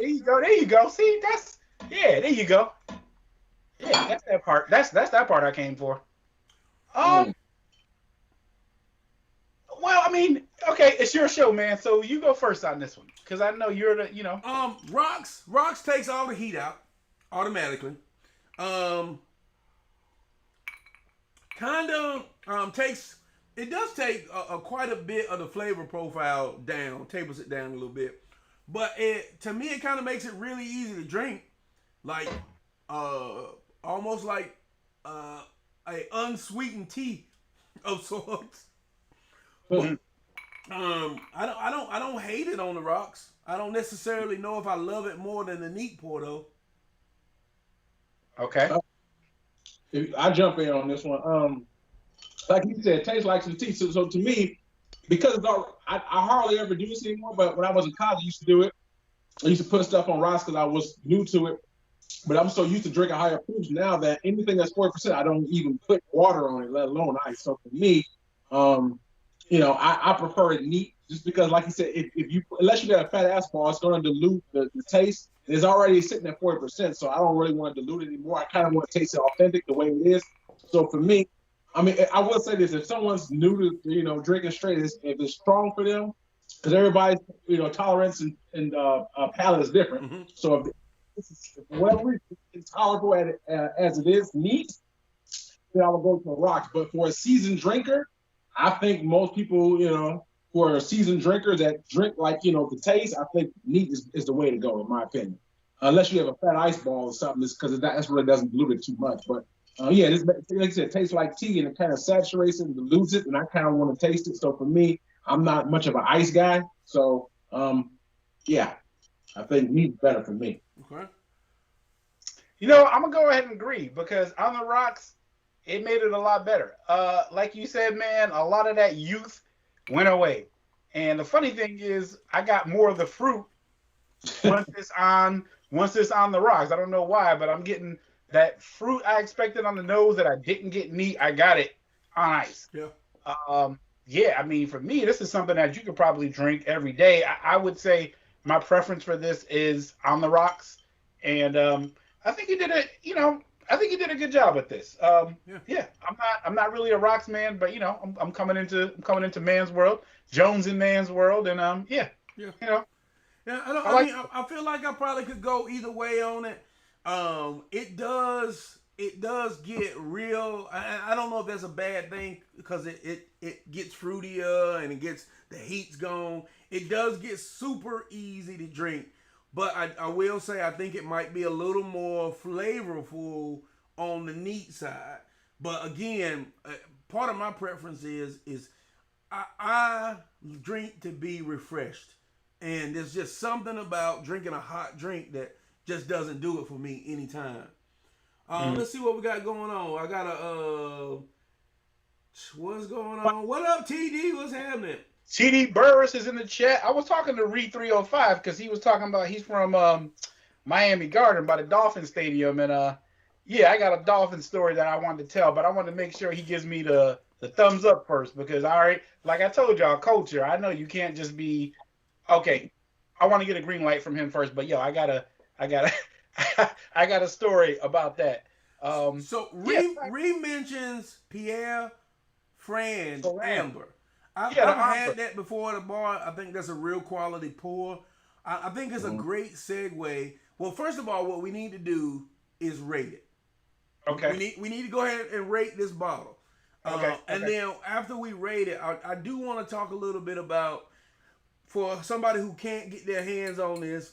you go. See, there you go. Yeah, that's that part. That's that part I came for. Well, I mean, okay, it's your show, man. So you go first on this one, because I know you're the, Rocks takes all the heat out automatically. Takes, it does take quite a bit of the flavor profile down, tables it down a little bit, but to me it kind of makes it really easy to drink, like almost like a unsweetened tea of sorts. But, I don't hate it on the rocks. I don't necessarily know if I love it more than the neat pour though. Okay. I jump in on this one. Like you said, it tastes like some tea. So to me, because I hardly ever do this anymore, but when I was in college, I used to do it. I used to put stuff on rocks because I was new to it. But I'm so used to drinking higher proofs now that anything that's 40%, I don't even put water on it, let alone ice. So for me, I prefer it neat just because, like you said, if you unless you got a fat ass ball, it's going to dilute the taste. It's already sitting at 40%, so I don't really want to dilute it anymore. I kind of want to taste it authentic the way it is. So for me, I mean, I will say this: if someone's new to drinking straight, if it's strong for them, because everybody's tolerance and palate is different. Mm-hmm. So if whatever it's tolerable as it is neat, then I will go to a rock. But for a seasoned drinker, I think most people, who are seasoned drinkers that drink like, the taste, I think neat is the way to go, in my opinion. Unless you have a fat ice ball or something, because that's really doesn't dilute it too much. But this, like I said, it tastes like tea and it kind of saturates it and dilutes it, and I kind of want to taste it. So for me, I'm not much of an ice guy. So, I think neat's better for me. Okay. I'm going to go ahead and agree, because on the rocks, it made it a lot better. Like you said, man, a lot of that youth went away. And the funny thing is, I got more of the fruit once it's on the rocks. I don't know why, but I'm getting that fruit I expected on the nose that I didn't get neat. I got it on ice. Yeah. I mean, for me, this is something that you could probably drink every day. I would say my preference for this is on the rocks. And I think you did a good job with this. I'm not really a rocks man, but I'm coming into man's world, Jones in man's world, and I feel like I probably could go either way on it. It does get real. I don't know if that's a bad thing, because it gets fruitier and the heat's gone. It does get super easy to drink, but I will say I think it might be a little more flavorful on the neat side. But again, part of my preference is I drink to be refreshed, and there's just something about drinking a hot drink that just doesn't do it for me anytime. Let's see what we got going on. I got what's going on? What up, TD? What's happening? TD Burris is in the chat. I was talking to Reed 305 because he was talking about he's from Miami Garden by the Dolphin Stadium, and yeah, I got a Dolphin story that I wanted to tell, but I want to make sure he gives me the thumbs up first because all right, like I told y'all, culture. I know you can't just be okay. I want to get a green light from him first, but yo, I got a, I got a story about that. So Yeah, Ree mentions Pierre Franz so Amber. yeah, the I've Amber. had that before at a bar. I think that's a real quality pour. I think it's a great segue. Well, first of all, what we need to do is rate it. Okay, We need to go ahead and rate this bottle. okay, And okay. then after we rate it, I do want to talk a little bit about for somebody who can't get their hands on this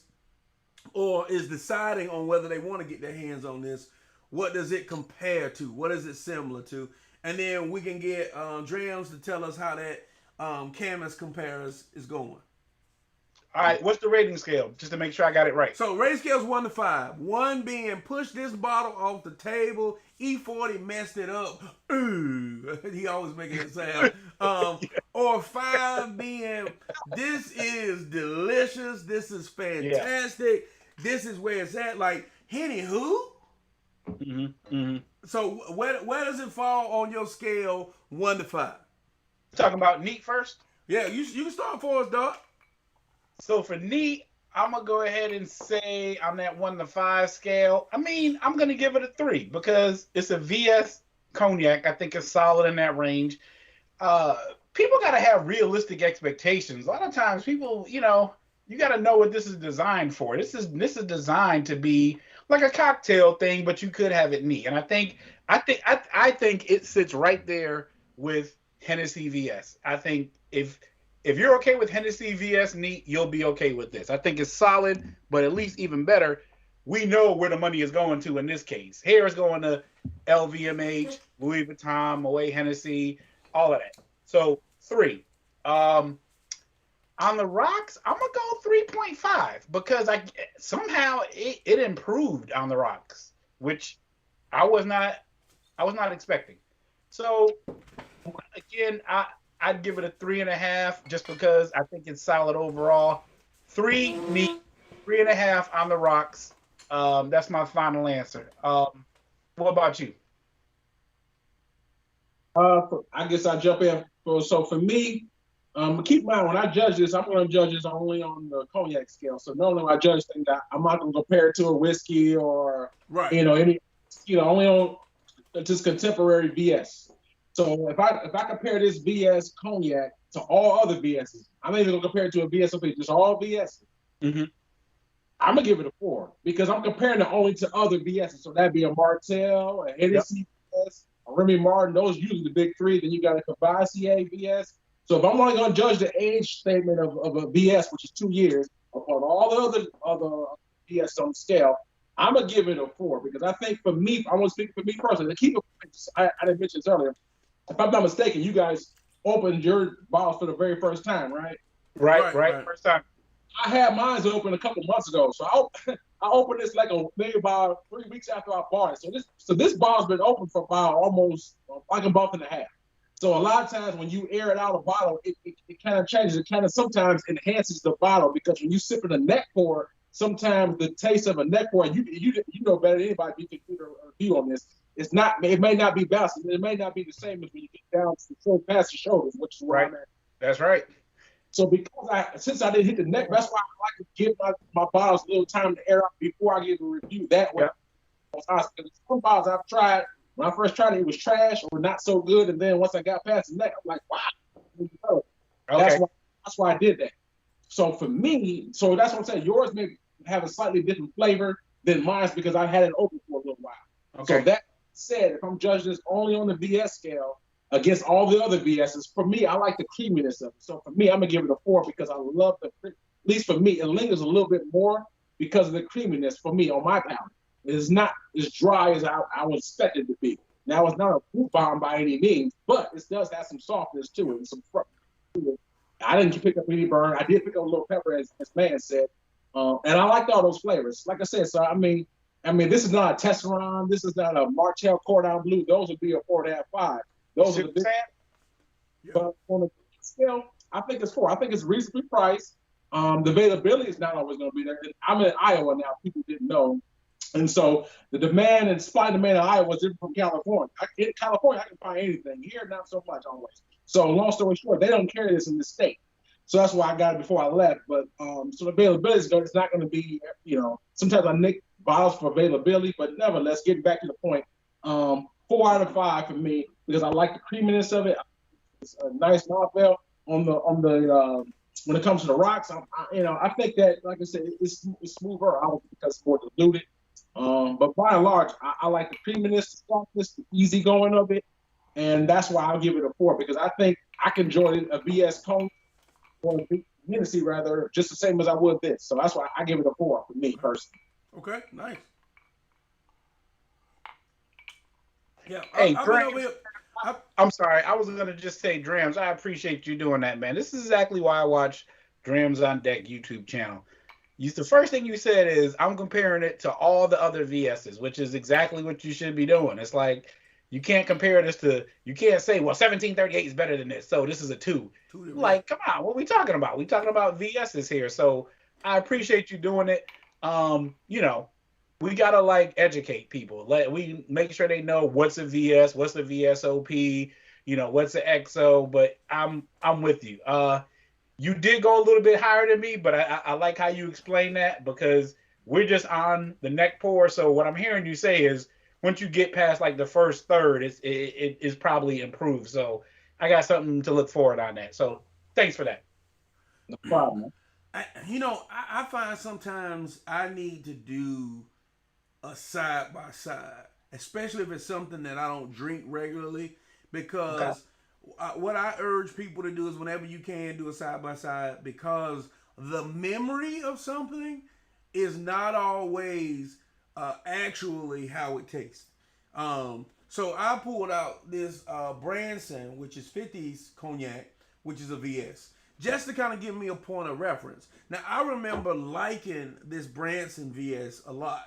or is deciding on whether they want to get their hands on this, what does it compare to? What is it similar to? And then we can get Drams to tell us how that Camus compares is going. All right, what's the rating scale? Just to make sure I got it right. So rating scale's 1 to 5. 1 being push this bottle off the table. E40 messed it up. Ooh, he always making it sound. Or 5 being this is delicious. This is Yeah. fantastic. This is where it's at. Like Henny who? So where does it fall on your scale 1 to 5? Talking about neat first. Yeah, you can start for us, Doc. So for neat, I'm gonna go ahead and say on that 1 to 5 scale. I mean, I'm gonna give it a 3 because it's a VS cognac. I think it's solid in that range. People gotta have realistic expectations. A lot of times, people, you gotta know what this is designed for. This is designed to be like a cocktail thing, but you could have it neat. And I think it sits right there with Hennessy VS. I think if you're okay with Hennessy VS neat, you'll be okay with this. I think it's solid, but at least even better, we know where the money is going to in this case. Here it's going to LVMH, Louis Vuitton, Moet Hennessy, all of that. So 3. On the rocks, I'm gonna go 3.5 because somehow it improved on the rocks, which I was not expecting. So again, I'd give it a 3.5 just because I think it's solid overall. 3 neat, 3.5 on the rocks. That's my final answer. What about you? I guess I jump in. So for me, keep in mind when I judge this, I'm going to judge this only on the cognac scale. So normally when I judge things, I'm not going to compare it to a whiskey or Right. only on just contemporary VS. So if I compare this VS cognac to all other VSs, I'm not even going to compare it to a VS of just all VSs. Mm-hmm. I'm gonna give it a 4 because I'm comparing it only to other VSs. So that'd be a Martell, a Hennessy VS, a Remy Martin. Those usually the big 3. Then you got a Cavassier VS. So if I'm only gonna judge the age statement of a VS, which is 2 years, upon all the other VS on the scale, I'm gonna give it a 4 because I think for me, I'm gonna speak for me personally. I didn't mention this earlier. If I'm not mistaken, you guys opened your bottles for the very first time, right? Right. First time. I had mine open a couple months ago, so I opened this maybe about 3 weeks after I bought it. So this bottle's been open for about almost like a month and a half. So a lot of times when you air it out a bottle, it kind of changes. It kind of sometimes enhances the bottle because when you sip in a neck pour, sometimes the taste of a neck pour, you know better than anybody. You can do a review on this. It may not be balanced. It may not be the same as when you get down to the full past the shoulders, which is where I'm at. That's right. So since I didn't hit the neck, that's why I like to give my bottles a little time to air out before I give a review. That way, some bottles I've tried, when I first tried it was trash or not so good, and then once I got past the neck, I'm like, wow. Okay. That's why I did that. So for me, so that's what I'm saying. Yours may have a slightly different flavor than mine because I had it open for a little while. Okay. So that said, if I'm judging this only on the VS scale, against all the other VSs, for me, I like the creaminess of it. So for me, I'm gonna give it a 4 because I love at least for me, it lingers a little bit more because of the creaminess for me on my palate. It is not as dry as I would expect it to be. Now, it's not a fruit bomb by any means, but it does have some softness to it and some fruit. I didn't pick up any burn. I did pick up a little pepper, as Mann said, and I liked all those flavors. Like I said, so I mean, this is not a Tesseron. This is not a Martell Cordon Bleu. Those would be a 4.5, 5. Those are the big. But on the scale, I think it's 4. I think it's reasonably priced. The availability is not always going to be there. I'm in Iowa now. People didn't know. And so the demand and supply and demand in Iowa is different from California. In California, I can find anything. Here, not so much always. So long story short, they don't carry this in the state. So that's why I got it before I left. But so the availability is not going to be, sometimes I nick bottles for availability, but nevertheless, getting back to the point, 4 out of 5 for me because I like the creaminess of it. It's a nice mouthfeel on the when it comes to the rocks. I think that, like I said, it's smoother out because it's more diluted. But by and large, I like the creaminess, the softness, the easy going of it, and that's why I'll give it a 4 because I think I can enjoy a VS Cone or a Hennessy rather just the same as I would this. So that's why I give it a 4 for me personally. Okay, nice. Yeah, hey, Drams, I'm sorry. I was going to just say, Drams, I appreciate you doing that, man. This is exactly why I watch Drams on Deck YouTube channel. The first thing you said is, I'm comparing it to all the other VSs, which is exactly what you should be doing. It's like, you can't compare this to, you can't say, well, 1738 is better than this, so this is a 2. Like, come on, what are we talking about? We talking about VSs here. So I appreciate you doing it. We gotta like educate people. We make sure they know what's a VS, what's a VSOP, what's an XO. But I'm with you. You did go a little bit higher than me, but I like how you explain that because we're just on the neck pour. So what I'm hearing you say is once you get past like the first third, it is probably improved. So I got something to look forward on that. So thanks for that. No problem. I find sometimes I need to do a side by side, especially if it's something that I don't drink regularly, because what I urge people to do is whenever you can do a side by side, because the memory of something is not always actually how it tastes. So I pulled out this Branson, which is 50s Cognac, which is a VS, just to kind of give me a point of reference. Now, I remember liking this Branson VS a lot.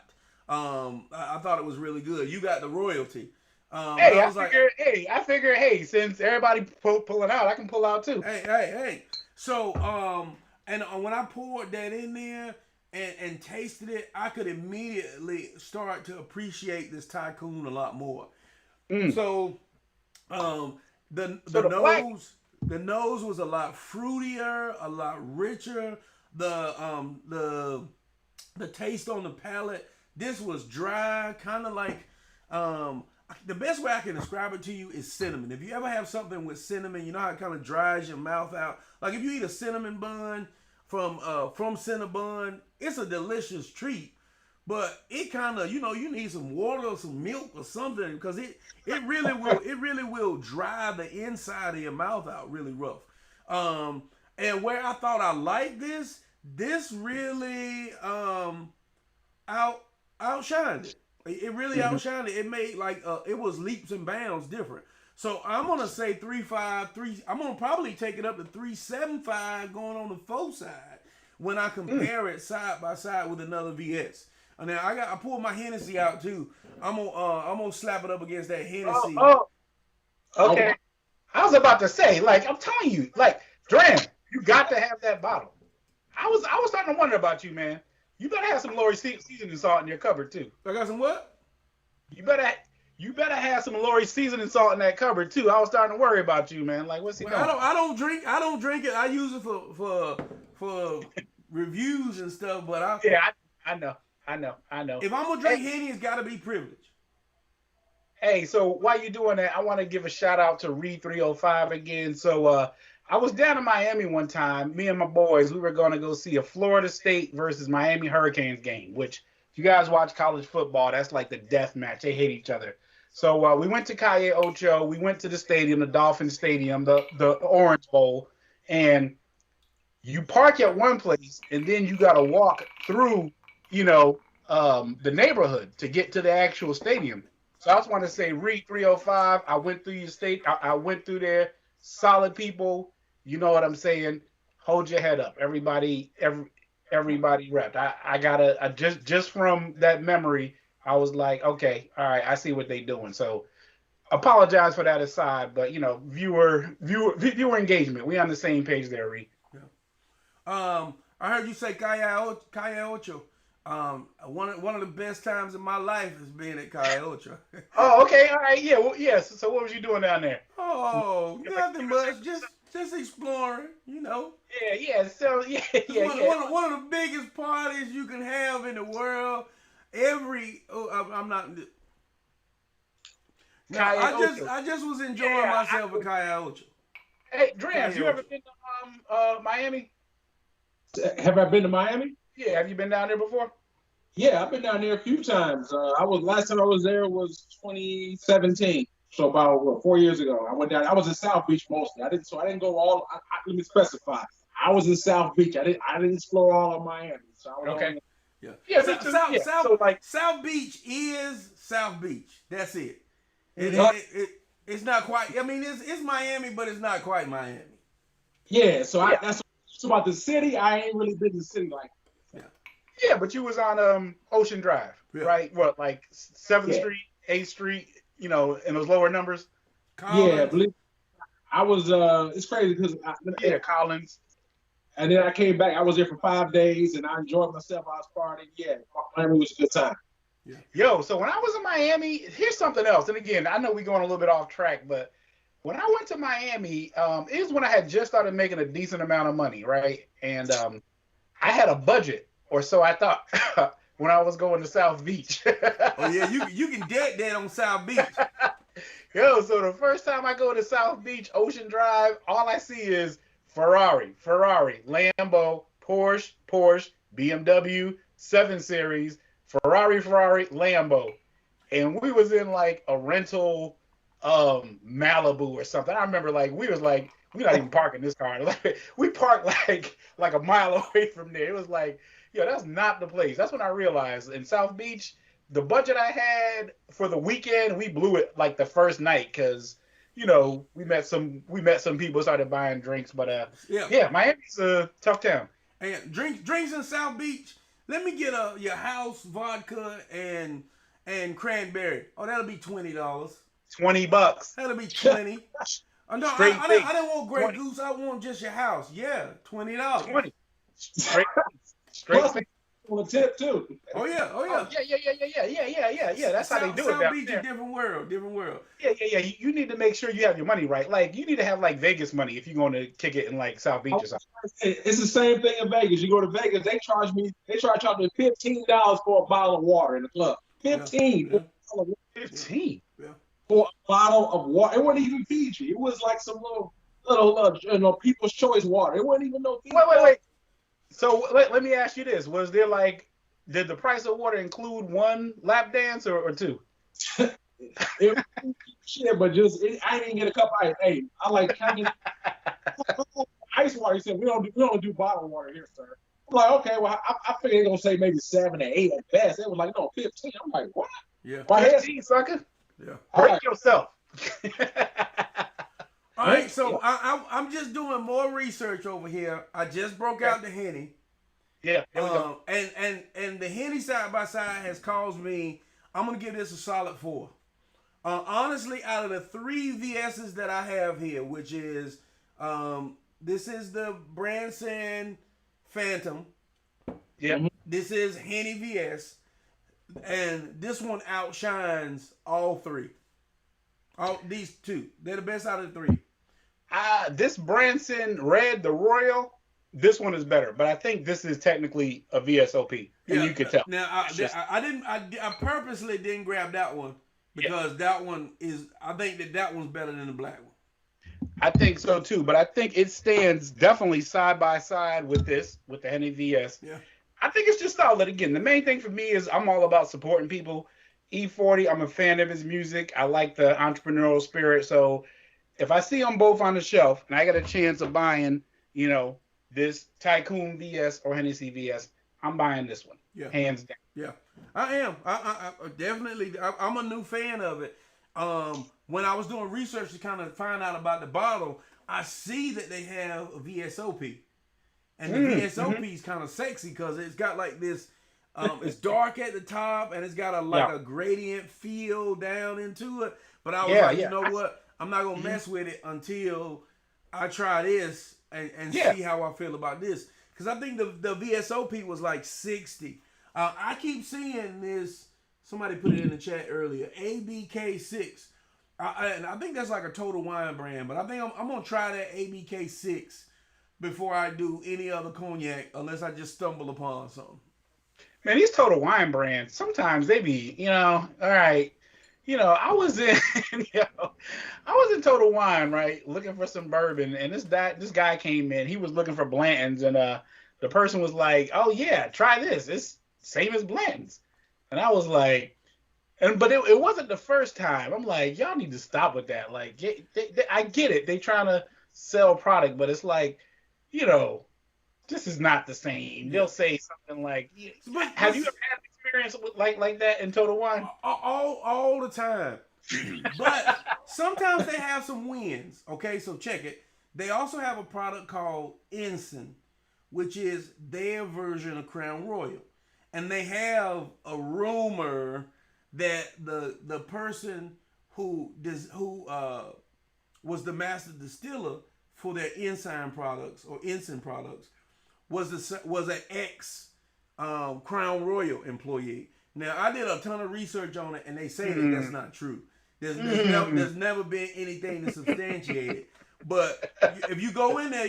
I thought it was really good. You got the royalty. I figured, since everybody pulling out, I can pull out too. Hey. So, and when I poured that in there and tasted it, I could immediately start to appreciate this Tycoon a lot more. So, the nose was a lot fruitier, a lot richer. The taste on the palate, this was dry, kind of like the best way I can describe it to you is cinnamon. If you ever have something with cinnamon, you know how it kind of dries your mouth out. Like if you eat a cinnamon bun from Cinnabon, it's a delicious treat. But it kind of, you need some water or some milk or something because it really will dry the inside of your mouth out really rough. And where I thought I liked this really outshined it. It really outshined it. It made it was leaps and bounds different. So I'm gonna say 3.5. I'm gonna probably take it up to 3.75 going on the 4 side when I compare it side by side with another VS. And then I pulled my Hennessy out too. I'm gonna slap it up against that Hennessy. Okay. I was about to say, I'm telling you, Dram, you got to have that bottle. I was starting to wonder about you, man. You better have some Lori seasoning salt in your cupboard too. I got some what? You better have some Lori seasoning salt in that cupboard too. I was starting to worry about you, man. What's he doing? I don't drink it. I use it for reviews and stuff. But I know. If I'm gonna drink Henny, it's got to be privilege. Hey, so while you're doing that, I want to give a shout out to Reed 305 again. So I was down in Miami one time. Me and my boys, we were going to go see a Florida State versus Miami Hurricanes game, which if you guys watch college football, that's like the death match. They hate each other. So we went to Calle Ocho. We went to the stadium, the Dolphin Stadium, the Orange Bowl, and you park at one place, and then you got to walk through, the neighborhood to get to the actual stadium. So I just want to say, Reed 305, I went through your state. I went through there. Solid people. You know what I'm saying? Hold your head up. Everybody repped. I gotta just from that memory, I was like, okay, all right, I see what they doing. So apologize for that aside, but viewer engagement. We on the same page there, Reed. Yeah. All I heard you say Calle Ocho. One of the best times in my life is being at Calle Ocho. Oh, okay, all right, yeah, well, yes. So what was you doing down there? Oh, nothing much. Just exploring, you know. Yeah, yeah. So yeah, It's yeah, one, yeah. one of the biggest parties you can have in the world. I'm not. No, Calle Ocho. I just was enjoying myself at Calle Ocho. Hey, Drams, you Calle ever Ocho. been to Miami? Have I been to Miami? Yeah, have you been down there before? Yeah, I've been down there a few times. Last time I was there was 2017, so about 4 years ago. I went down. I was in South Beach mostly. I didn't go all. Let me specify. I was in South Beach. I didn't explore all of Miami. So I was Okay. only, Yeah, Yeah, me too. Yeah. So like, South Beach is South Beach. That's it. It's not quite. I mean, it's Miami, but it's not quite Miami. yeah. So that's about the city. I ain't really been to the city like. yeah, but you was on Ocean Drive, Yeah. right? What, like 7th Yeah. Street, 8th Street, you know, in those lower numbers? Yeah, Collins. I was. It's crazy because Yeah, Collins. and then I came back. I was there for 5 days, and I enjoyed myself. I was partying. Yeah, Miami was a good time. Yo, so when I was in Miami, here's something else. And again, I know we're going a little bit off track, but when I went to Miami, it was when I had just started making a decent amount of money, right? And I had a budget, or so I thought, when I was going to South Beach. Oh yeah, you can dead that on South Beach. Yo, so the first time I go to South Beach, Ocean Drive, all I see is Ferrari, Lambo, Porsche, BMW, 7 Series, Ferrari, Lambo. And we was in like a rental Malibu or something. I remember like we was like, we're not even parking this car. Like, we parked like a mile away from there. It was like, yo, that's not the place. That's when I realized in South Beach, the budget I had for the weekend, we blew it like the first night because, you know, we met some people, started buying drinks, but yeah, Miami's a tough town. And drinks in South Beach. Let me get your house vodka and cranberry. Oh, that'll be $20. $20. That'll be 20. Oh, no, Straight I didn't want Grey 20. Goose. I want just your house. Yeah, $20. 20. Straight Plus, on a tip too. Oh yeah. Yeah. That's how they do it South down Beach there. is different world. Yeah. You need to make sure you have your money right. Like, you need to have like Vegas money if you're going to kick it in like South Beach or something. It's the same thing in Vegas. You go to Vegas, they charge me $15 for a bottle of water in the club. 15. Yeah. 15. Yeah. For a bottle of water. It wasn't even Fiji. It was like some little People's Choice water. It wasn't even no Fiji. Wait. So let me ask you this: was there like, did the price of water include one lap dance or two? Shit, but I didn't get a cup of ice. Hey, I like ice water. He said we don't do bottled water here, sir. I'm like, okay, well, I figured they're gonna say maybe 7 or 8 at best. They was like, no, 15. I'm like, what? Yeah. 15, sucker. Yeah. Break yourself. All right, so I'm just doing more research over here. I just broke out the Henny. Yeah, there we go. And the Henny side by side has caused me. I'm gonna give this a solid 4. Honestly, out of the 3 VSs that I have here, which is this is the Branson Phantom. Yeah. This is Henny VS, and this one outshines all 3. All these 2, they're the best out of the 3. This Branson Red, the Royal, this one is better, but I think this is technically a VSOP, and you can tell. Now, I purposely didn't grab that one because that one is. I think that one's better than the black one. I think so too, but I think it stands definitely side by side with the Henny VS. Yeah. I think it's just solid. Again, the main thing for me is I'm all about supporting people. E40, I'm a fan of his music. I like the entrepreneurial spirit. So if I see them both on the shelf and I get a chance of buying, you know, this Tycoon VS or Hennessy VS, I'm buying this one. Yeah. Hands down. Yeah, I am. I definitely. I'm a new fan of it. When I was doing research to kind of find out about the bottle, I see that they have a VSOP, and the VSOP is kind of sexy because it's got like this. It's dark at the top and it's got a gradient feel down into it. But I was you know what? I'm not gonna mess with it until I try this and see how I feel about this. because I think the VSOP was like 60. I keep seeing this. Somebody put it in the chat earlier. ABK6. And I think that's like a Total Wine brand, but I think I'm gonna try that ABK6 before I do any other cognac, unless I just stumble upon something. Man, these Total Wine brands, sometimes they be, all right. I was in, I was in Total Wine, right, looking for some bourbon, and this guy came in. He was looking for Blanton's, and the person was like, "Oh yeah, try this. It's same as Blanton's," and I was like, but it wasn't the first time. I'm like, y'all need to stop with that. Like, I get it. They trying to sell product, but it's like, this is not the same. They'll say something like, "Have you ever had an experience with like that in Total Wine?" All the time. But sometimes they have some wins. Okay, so check it. They also have a product called Ensign, which is their version of Crown Royal, and they have a rumor that the person who was the master distiller for their Ensign products was an ex Crown Royal employee. Now I did a ton of research on it, and they say that that's not true. There's never been anything to substantiate it. But if you go in there,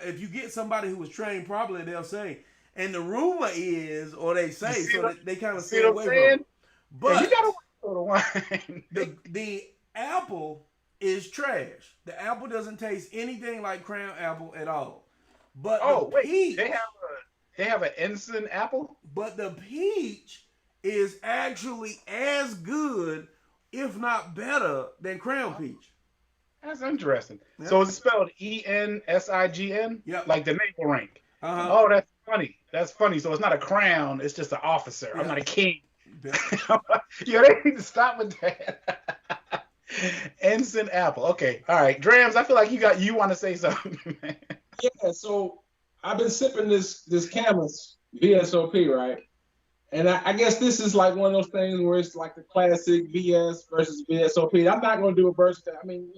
if you get somebody who was trained properly, they'll say. And the rumor is, or they say, so they kind of stay away from it. But you gotta go to wine. the apple is trash. The apple doesn't taste anything like Crown apple at all. But peach, they have an Ensign apple. But the peach is actually as good, if not better, than Crown peach. That's interesting. Yep. So it's spelled ENSIGN? Yep. Like the naval rank. Uh-huh. Oh, that's funny. That's funny. So it's not a crown, it's just an officer. Yep. I'm not a king. They need to stop with that. Ensign apple. Okay. All right. Drams, I feel like you want to say something, man. Yeah, so I've been sipping this Camus VSOP, right? And I guess this is like one of those things where it's like the classic VS versus VSOP. I'm not going to do a versus. I mean,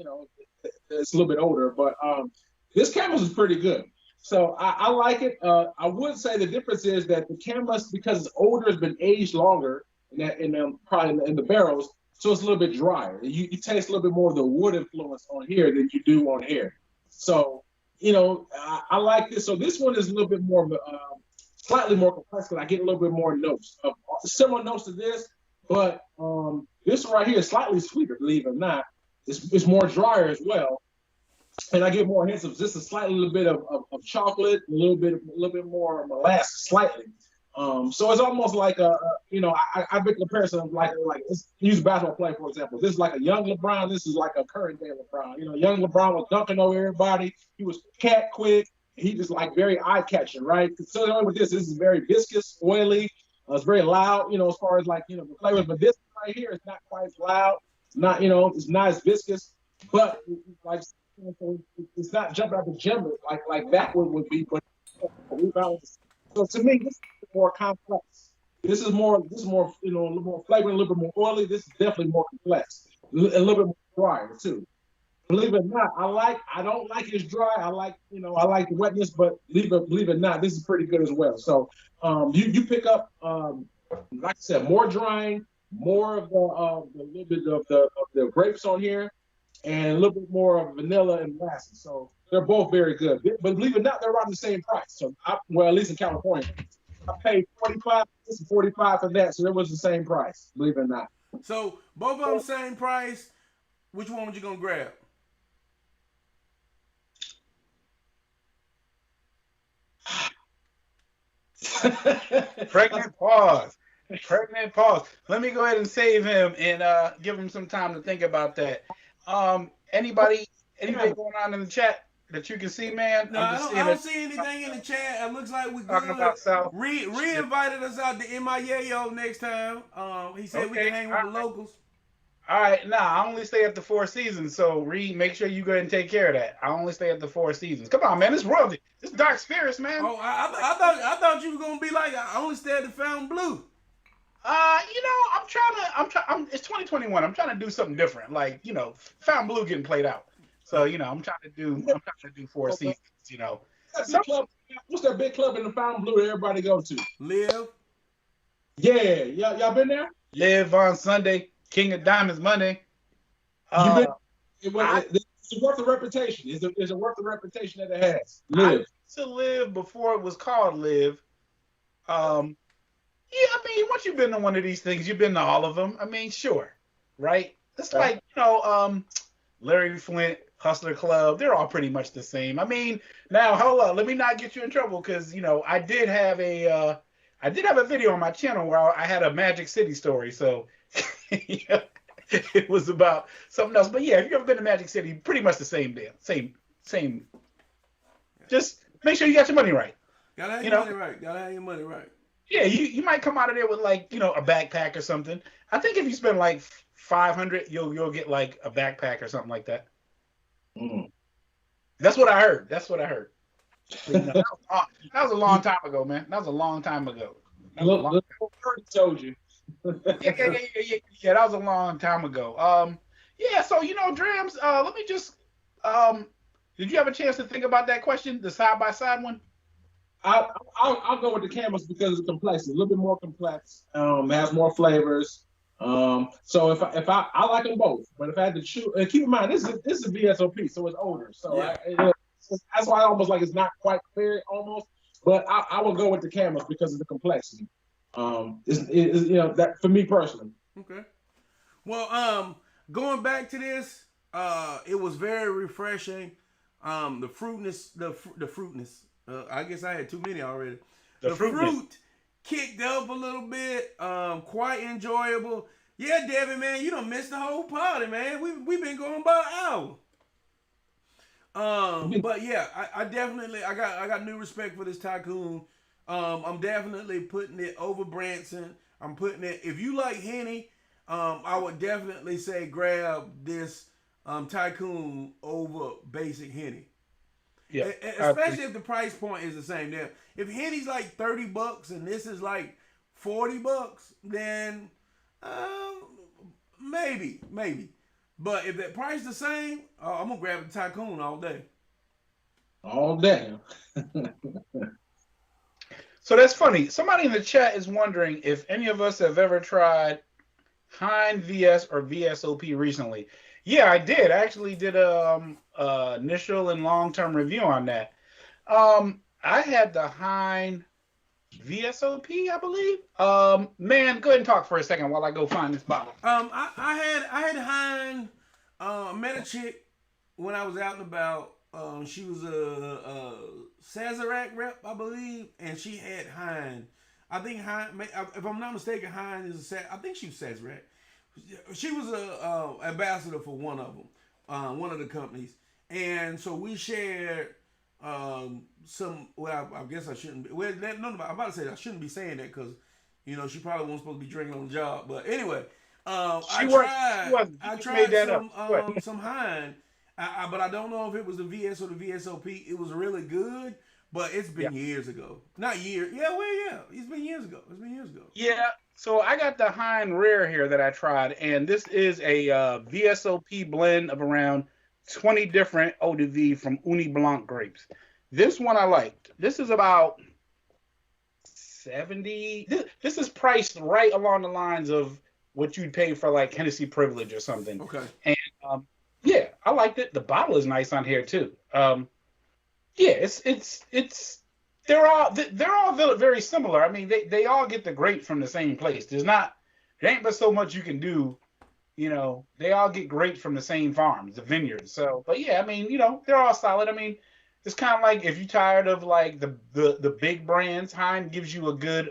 it's a little bit older, but this Camus is pretty good. So I like it. I would say the difference is that the Camus, because it's older, has been aged longer probably in the barrels, so it's a little bit drier. You taste a little bit more of the wood influence on here than you do on here. So, I like this. So this one is a little bit more slightly more complex because I get a little bit more notes, similar notes to this, but this one right here is slightly sweeter, believe it or not. It's more drier as well, and I get more hints of just a slightly little bit of chocolate, a little bit more molasses, slightly. So it's almost like I make a comparison of like use basketball play for example. This is like a young LeBron. This is like a current day LeBron. Young LeBron was dunking over everybody. He was cat quick. He just like very eye catching, right? So with this is very viscous, oily. It's very loud, as far as like the flavors. But this right here is not quite as loud. It's not, it's not as viscous, but like it's not jumping out the gym like that would be. But so to me, this is more complex. This is more, a little more flavor, a little bit more oily. This is definitely more complex, a little bit more drier too. Believe it or not, I don't like it's dry. I like the wetness, but believe it or not, this is pretty good as well. So you pick up like I said, more drying, more of the little bit of the grapes on here, and a little bit more of vanilla and molasses. So they're both very good. But believe it or not, they're around the same price. So at least in California, I paid $45, this is $45 for that. So it was the same price. Believe it or not. So both of them same price. Which one would you gonna grab? Pregnant pause. Let me go ahead and save him and give him some time to think about that. Anybody going on in the chat that you can see, man? No, I don't see anything in the chat. It looks like we talking good. About South. Re-invited us out to MIAO next time. He said we can hang with the locals. All right, I only stay at the Four Seasons, so Reed, make sure you go ahead and take care of that. I only stay at the Four Seasons. Come on, man, it's royalty. It's Dark Spirits, man. Oh, I thought you were gonna be like I only stay at the Fountain Blue. It's 2021. I'm trying to do something different. Like, Fountain Blue getting played out. So, I'm trying to do Four Seasons. What's that big club in the Fontainebleau that everybody go to? Live. Yeah, y'all been there? Live on Sunday, King of Diamonds Monday. You been? I It's worth the reputation. Is it worth the reputation that it has? I Live. used to Live before it was called Live. Yeah, I mean, once you've been to one of these things, you've been to all of them. I mean, sure, right? It's like, Larry Flint, Hustler Club, they're all pretty much the same. I mean, now hold on, let me not get you in trouble because I did have a video on my channel where I had a Magic City story, so yeah, it was about something else. But yeah, if you've ever been to Magic City, pretty much the same deal, same. Just make sure you got your money right. Gotta have your money right. Gotta have your money right. Yeah, you might come out of there with like, a backpack or something. I think if you spend like 500, you'll get like a backpack or something like that. Mm. That's what I heard. That was a long time ago, man. That was a long time ago. Look, told you. Yeah. That was a long time ago. Yeah. So Drams. Let me just. Did you have a chance to think about that question, the side by side one? I'll go with the Camels because it's complex. It's a little bit more complex. Has more flavors. So if I like them both, but if I had to choose, and keep in mind this is VSOP, so it's older. So yeah. That's why I almost like it's not quite clear almost. But I will go with the Camels because of the complexity. That for me personally. Okay. Well, going back to this, it was very refreshing. The fruitness, the fruitness. I guess I had too many already. The fruit kicked up a little bit. Quite enjoyable. Yeah, Devin, man, you done missed the whole party, man. We've been going about an hour. But yeah, I definitely I got new respect for this Tycoon. I'm definitely putting it over Branson. I'm putting it. If you like Henny, I would definitely say grab this Tycoon over basic Henny. Yeah, especially if the price point is the same. Now, if Henny's like $30 and this is like $40, then maybe. But if that price the same, I'm gonna grab the Tycoon all day. All day. So that's funny. Somebody in the chat is wondering if any of us have ever tried Hein VS or VSOP recently. Yeah, I did. I actually did a initial and long-term review on that. I had the Hein VSOP, I believe. Man, go ahead and talk for a second while I go find this bottle. I had Hein. Met a chick when I was out and about. She was a Sazerac rep, I believe, and she had Hein. I think Hein, if I'm not mistaken, Hein is I think she was Sazerac. She was a ambassador for one of them, one of the companies, and so we shared some. Well, I guess I shouldn't be. Well, no, I'm about to say I shouldn't be saying that because she probably wasn't supposed to be drinking on the job. But anyway, I tried some Hein, but I don't know if it was the VS or the VSOP. It was really good, but it's been years ago. Not years. Yeah, it's been years ago. Yeah. So I got the Hein Rare here that I tried, and this is a VSOP blend of around 20 different eau de vie from Uni Blanc grapes. This one I liked. This is about 70. This is priced right along the lines of what you'd pay for like Hennessy Privilege or something. Okay. And yeah, I liked it. The bottle is nice on here too. Yeah, they're all very similar. I mean, they all get the grape from the same place. There ain't but so much you can do. They all get grapes from the same farms, the vineyards. So, but yeah, I mean, they're all solid. I mean, it's kind of like if you're tired of like the big brands, Hein gives you a good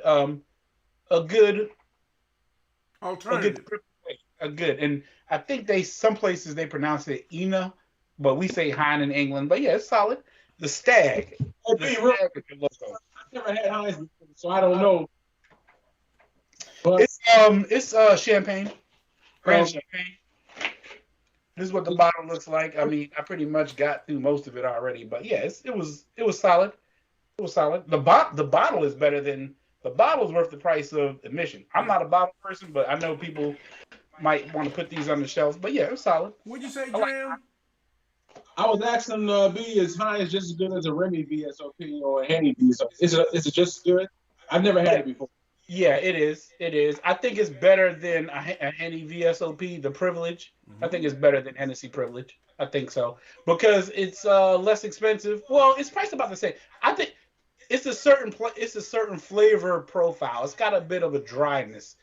alternative. And I think some places they pronounce it Ina, but we say Hein in England. But yeah, it's solid. The Stag. I've never had Heinz before, so I don't know. But it's champagne, Grand champagne. This is what the bottle looks like. I mean, I pretty much got through most of it already, but yeah, it was solid. It was solid. The bottle is better than the bottle's worth the price of admission. I'm not a bottle person, but I know people might want to put these on the shelves. But yeah, it was solid. What'd you say, Dram? I was asking, B, is Heinz just as good as a Remy VSOP or a Henny VSOP? Is it just as good? I've never had Yeah, it before. yeah, it is. It is. I think it's better than a Henny VSOP, the Privilege. I Mm-hmm. think it's better than Hennessy Privilege. I think so because it's less expensive. Well, it's priced about the same. I think it's a certain flavor profile. It's got a bit of a dryness.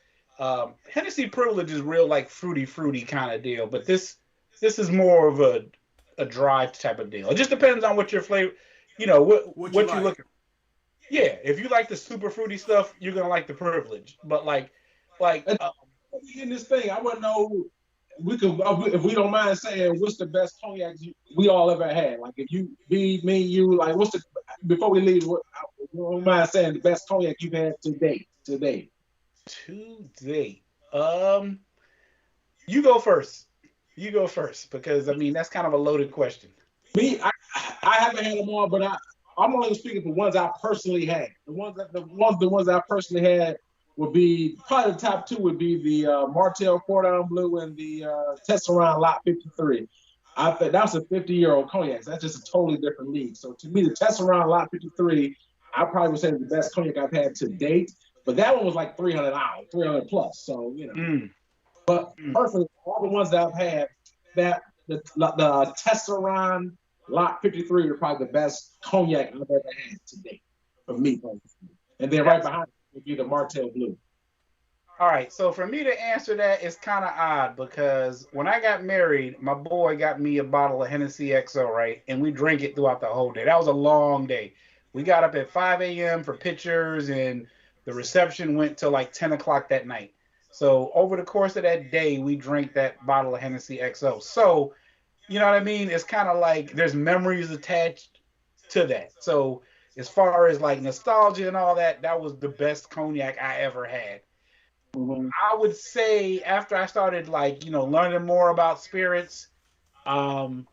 Hennessy Privilege is real like fruity kind of deal, but this is more of a dry type of deal. It just depends on what your flavor, What you what you're like? looking. Yeah, if you like the super fruity stuff, you're gonna like the Privilege. But like And in this thing, I want to know. We could, if we don't mind saying, what's the best cognac we all ever had? Like, if you, me, you, like, what's the before we leave? We don't mind saying the best cognac you've had to date. Today, today, um, you go first. You go first because I mean that's kind of a loaded question. me, I haven't had them all, but I'm only speaking for ones I personally had. The ones I personally had would be probably the top two would be the Martell Cordon Bleu and the Tesseron Lot 53. I think that's a 50-year-old cognac. That's just a totally different league. So to me, the Tesseron Lot 53, I probably would say the best cognac I've had to date. But that one was like $300, 300 plus. So Mm, but mm. personally, all the ones that I've had, that the Tesseron Lot 53 are probably the best cognac I've ever had to date for me. And then right That's behind it would be the Martell Blue. all right. So for me to answer that is kind of odd because when I got married, my boy got me a bottle of Hennessy XO, right, and we drank it throughout the whole day. That was a long day. We got up at 5 a.m. for pictures, and the reception went till like 10 o'clock that night. So over the course of that day, we drank that bottle of Hennessy XO. So you know what I mean? It's kind of like there's memories attached to that. So as far as like nostalgia and all that, that was the best cognac I ever had. Mm-hmm. I would say after I started like, learning more about spirits, um,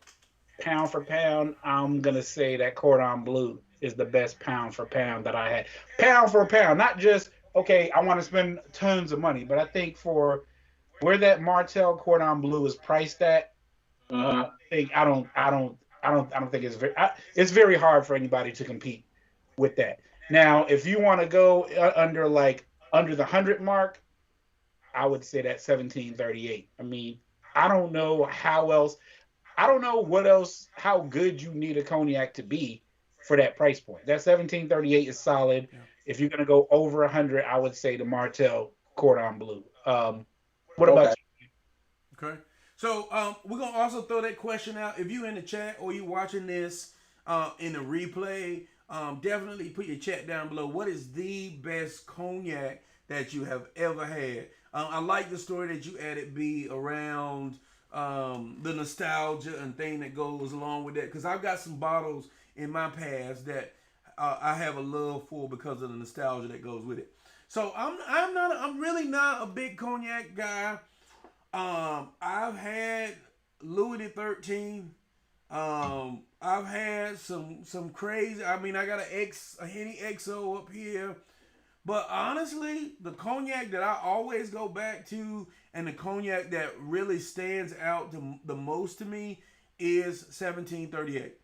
pound for pound, I'm gonna say that Cordon Bleu is the best pound for pound that I had. Pound for pound, not just okay, I want to spend tons of money, but I think for where that Martell Cordon Bleu is priced at, Uh-huh. I don't think it's very hard for anybody to compete with that. Now, if you want to go under the 100 mark, I would say that 1738. I mean, I don't know how else. I don't know what else. How good you need a cognac to be for that price point. That 1738 is solid. Yeah. If you're gonna go over 100, I would say the Martell Cordon Bleu. What about Okay. you? Okay. So we're gonna also throw that question out. If you in the chat or you watching this in the replay, definitely put your chat down below. What is the best cognac that you have ever had? I like the story that you added, B, around the nostalgia and thing that goes along with that. Because I've got some bottles in my past that I have a love for because of the nostalgia that goes with it. So I'm really not a big cognac guy. I've had Louis the 13. I've had some crazy. I mean, I got a Henny XO up here. But honestly, the cognac that I always go back to, and the cognac that really stands out the most to me, is 1738.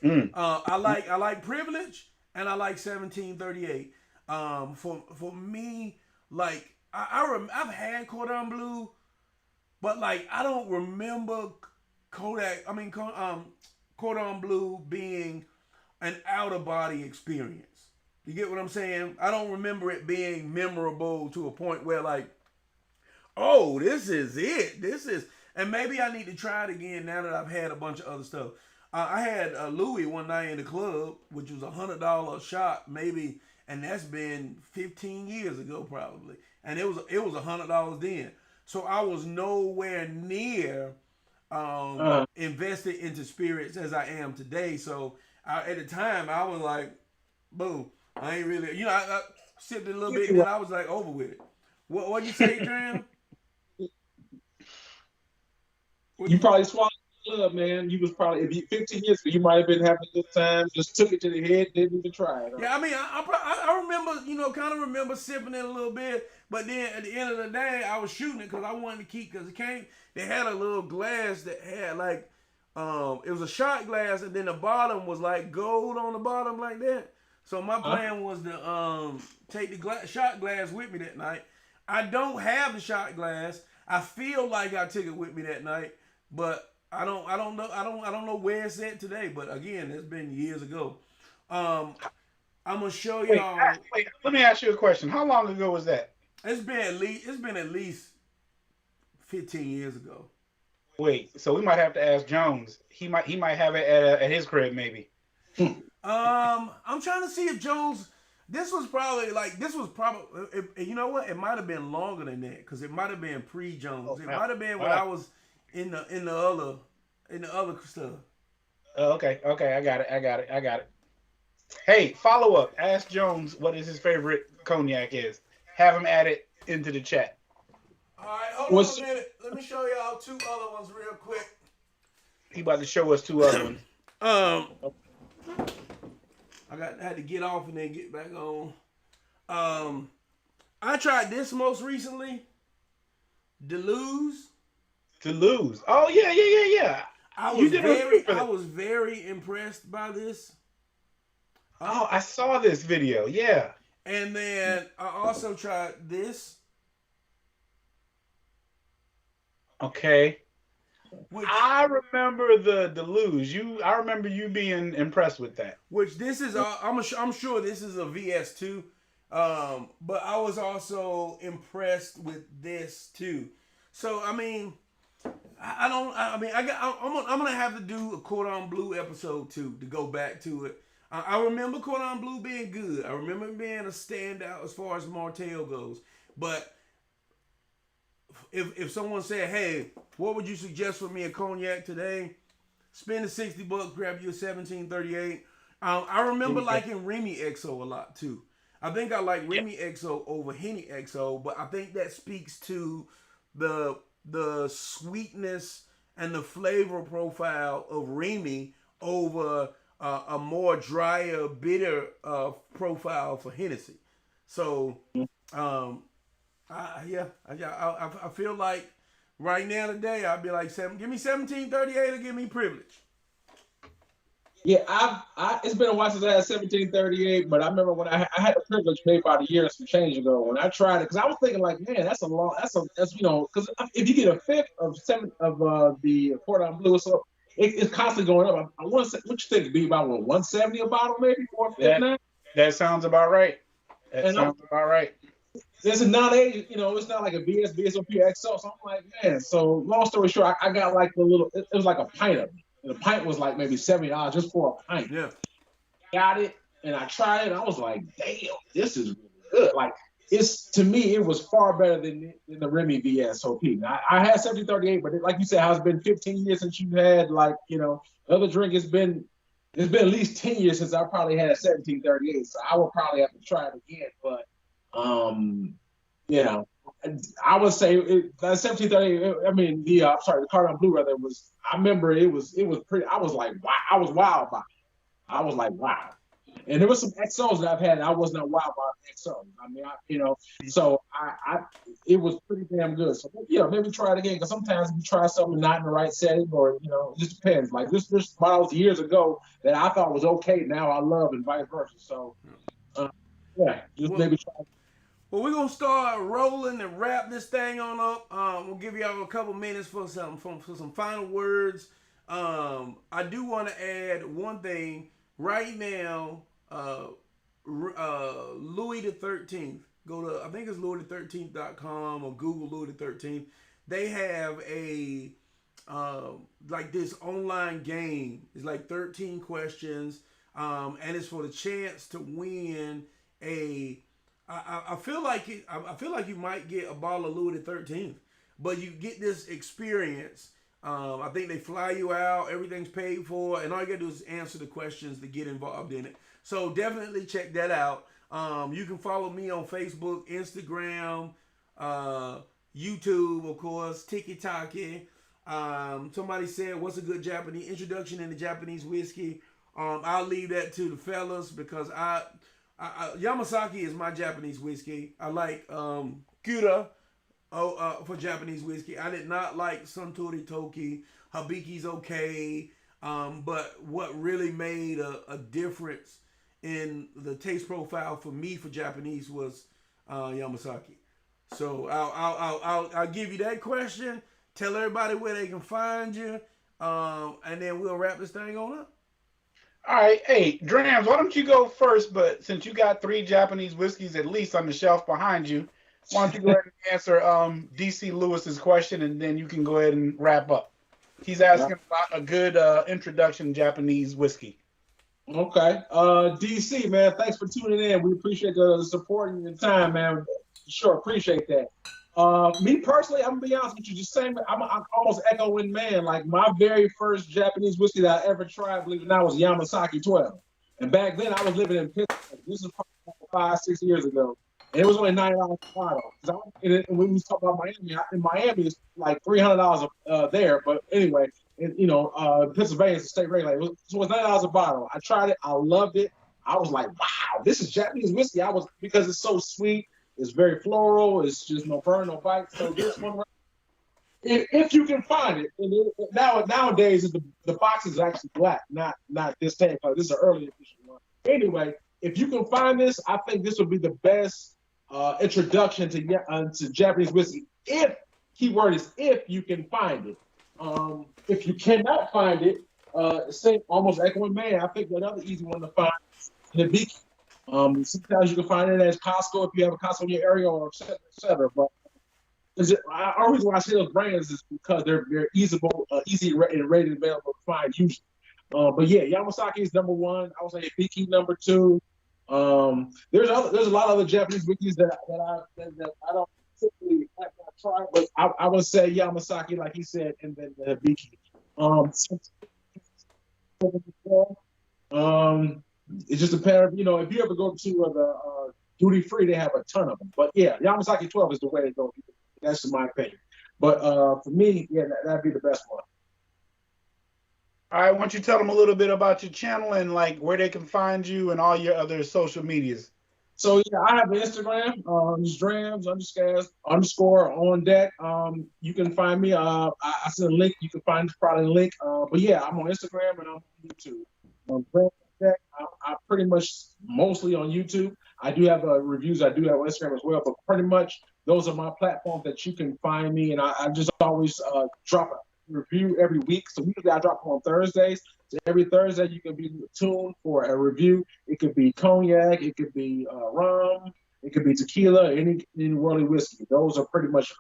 Mm. I like Privilege, and I like 1738. For me, like I've had Cordon Bleu, but like I don't remember Kodak. I mean, Cordon Bleu being an out of body experience. You get what I'm saying? I don't remember it being memorable to a point where like, oh, this is it. This is, and maybe I need to try it again now that I've had a bunch of other stuff. I had Louis one night in the club, which was $100 shot, maybe, and that's been 15 years ago probably, and it was $100 then. So I was nowhere near Uh, invested into spirits as I am today. So at the time, I was like, boom, I ain't really, I sipped it a little bit, and then I was like over with it. What you say, Dram? What you you? probably swallowed the love, man. You was probably if you 15 years ago, you might have been having a good time. Just took it to the head, didn't even try it. Huh? Yeah, I mean, I remember, kind of remember sipping it a little bit, but then at the end of the day, I was shooting it because I wanted to keep, because it came, they had a little glass that had like It was a shot glass, and then the bottom was like gold on the bottom like that. So my plan was to take the shot glass with me that night. I don't have the shot glass. I feel like I took it with me that night, but I don't know where it's at today. But again, it's been years ago. I'm gonna show y'all. Wait, let me ask you a question. How long ago was that? It's been at least 15 years ago. Wait, so we might have to ask Jones. He might have it at his crib maybe. I'm trying to see if Jones. This was probably. You know what? It might have been longer than that because it might have been pre-Jones. Oh, it might have been when I was in the other stuff. Okay, I got it. Hey, follow up. Ask Jones what is his favorite cognac is. Have him add it into the chat. All right, hold on a minute. Let me show y'all two other ones real quick. He about to show us two other ones. I had to get off and then get back on. I tried this most recently. Deleuze. Oh yeah. I was very impressed by this. Oh, I saw this video. Yeah. And then I also tried this. Okay. I remember the Deleuze. I remember you being impressed with that. Which this is, I'm sure this is a VS too. But I was also impressed with this too. So I mean, I'm gonna have to do a Cordon Bleu episode too to go back to it. I remember Cordon Bleu being good. I remember it being a standout as far as Martell goes. But if someone said, "Hey, what would you suggest for me a cognac today?" Spend the $60, grab you a 1738. I remember liking Remy XO a lot too. I think I like Remy XO over Henny XO, but I think that speaks to the sweetness and the flavor profile of Remy over a more drier, bitter profile for Hennessy. So, I feel like right now today I'd be like, give me 1738 or give me privilege. Yeah, it's been a while since I had 1738, but I remember when I had the privilege maybe about a year and some change ago when I tried it because I was thinking like, man, that's because if you get a fifth of the Cordon Bleu, so it's constantly going up. I want to say, what you think, be about 170 a bottle maybe, 450? That sounds about right. It's a non-age, it's not like a VSOP XO. So I'm like, man. So long story short, I got like it was like a pint of it. And the pint was like maybe $70 just for a pint. Yeah. Got it, and I tried it. I was like, damn, this is really good. Like, to me, it was far better than the Remy VSOP. Now, I had 1738, but like you said, it's been 15 years since you had, like, the other drink. It's been at least 10 years since I probably had 1738. So I will probably have to try it again. But, I would say 1738. I mean, the Cordon Bleu rather was. I remember it was pretty. I was like, wow. I was wild by it. I was like, wow. And there was some XOs that I've had. And I was not wild by XOs. I mean, so it was pretty damn good. So maybe try it again because sometimes you try something not in the right setting, or it just depends. Like this bottles years ago that I thought was okay, now I love, and vice versa. So maybe try. Well, we're going to start rolling and wrap this thing on up. We'll give y'all a couple minutes for some final words. I do want to add one thing. Right now, Louis the 13th. Go to, I think it's louis13th.com or Google Louis the 13th. They have a, like this online game. It's like 13 questions. And it's for the chance to win I feel like you might get a bottle of Louis the 13th, but you get this experience. I think they fly you out, everything's paid for, and all you gotta do is answer the questions to get involved in it. So definitely check that out. You can follow me on Facebook, Instagram, YouTube, of course, TikTok. Somebody said, "What's a good Japanese introduction into Japanese whiskey?" I'll leave that to the fellas because Yamasaki is my Japanese whiskey. I like Kura for Japanese whiskey. I did not like Suntory Toki. Habiki's okay. But what really made a difference in the taste profile for me for Japanese was Yamasaki. So I'll give you that question. Tell everybody where they can find you, and then we'll wrap this thing on up. All right, hey, Drams, why don't you go first? But since you got 3 Japanese whiskeys at least on the shelf behind you, why don't you go ahead and answer DC Lewis's question, and then you can go ahead and wrap up. He's asking about a good introduction to Japanese whiskey. Okay. DC, man, thanks for tuning in. We appreciate the support and the time, man. Sure, appreciate that. Me personally, I'm gonna be honest with you, just saying, I'm almost echoing man. Like my very first Japanese whiskey that I ever tried, believe it or not, was Yamasaki 12. And back then, I was living in Pittsburgh. This is probably 5-6 years ago. And it was only $90 a bottle. And when we talk about Miami, in Miami, it's like $300 there. But anyway, Pennsylvania is a state regulator. So it was $90 a bottle. I tried it. I loved it. I was like, wow, this is Japanese whiskey. Because it's so sweet. It's very floral. It's just no burn, no bite. So this one, if you can find it, nowadays the box is actually black, not this time. This is an early edition one. Anyway, if you can find this, I think this would be the best introduction to Japanese whiskey. Keyword is if you can find it. If you cannot find it, same almost echoing man. I think another easy one to find is Hibiki. Sometimes you can find it as Costco if you have a Costco in your area, or et cetera. But our reason why I say those brands is because they're easy and ready and available to find usually. But yeah, Yamasaki is number one. I would say Hibiki number two. There's a lot of other Japanese whiskeys that I don't typically have not tried, but I would say Yamasaki, like he said, and then the Hibiki. It's just a pair of, if you ever go to the duty free, they have a ton of them. But yeah, Yamasaki 12 is the way to go. That's my opinion. But for me, yeah, that'd be the best one. All right, why don't you tell them a little bit about your channel and like where they can find you and all your other social medias. So yeah, I have an Instagram, it's Drams _ on deck. You can find me. I sent a link. You can find probably a link. But yeah, I'm on Instagram and I'm on YouTube. Drams on deck. I pretty much mostly on YouTube. I do have reviews. I do have on Instagram as well. But pretty much those are my platforms that you can find me. And I just always drop a review every week. So usually I drop them on Thursdays. So every Thursday you can be tuned for a review. It could be cognac, it could be rum, it could be tequila, any worldly whiskey. Those are pretty much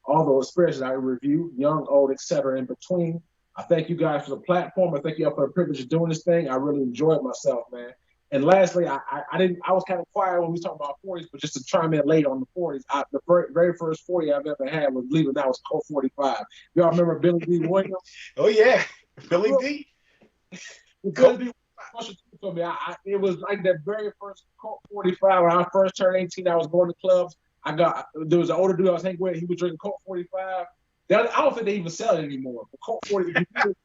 all those spirits that I review, young, old, etc. in between. I thank you guys for the platform. I thank you all for the privilege of doing this thing. I really enjoyed myself, man. And lastly, I was kind of quiet when we talked about 40s, but just to chime in late on the 40s, the very first 40 I've ever had was, believe it or not, was Colt 45. Y'all remember Billy D. Williams? Oh yeah, Billy D. Billy D. For me, it was like that very first Colt 45 when I first turned 18. I was going to clubs. There was an older dude I was hanging with. He was drinking Colt 45. I don't think they even sell it anymore. But Colt 45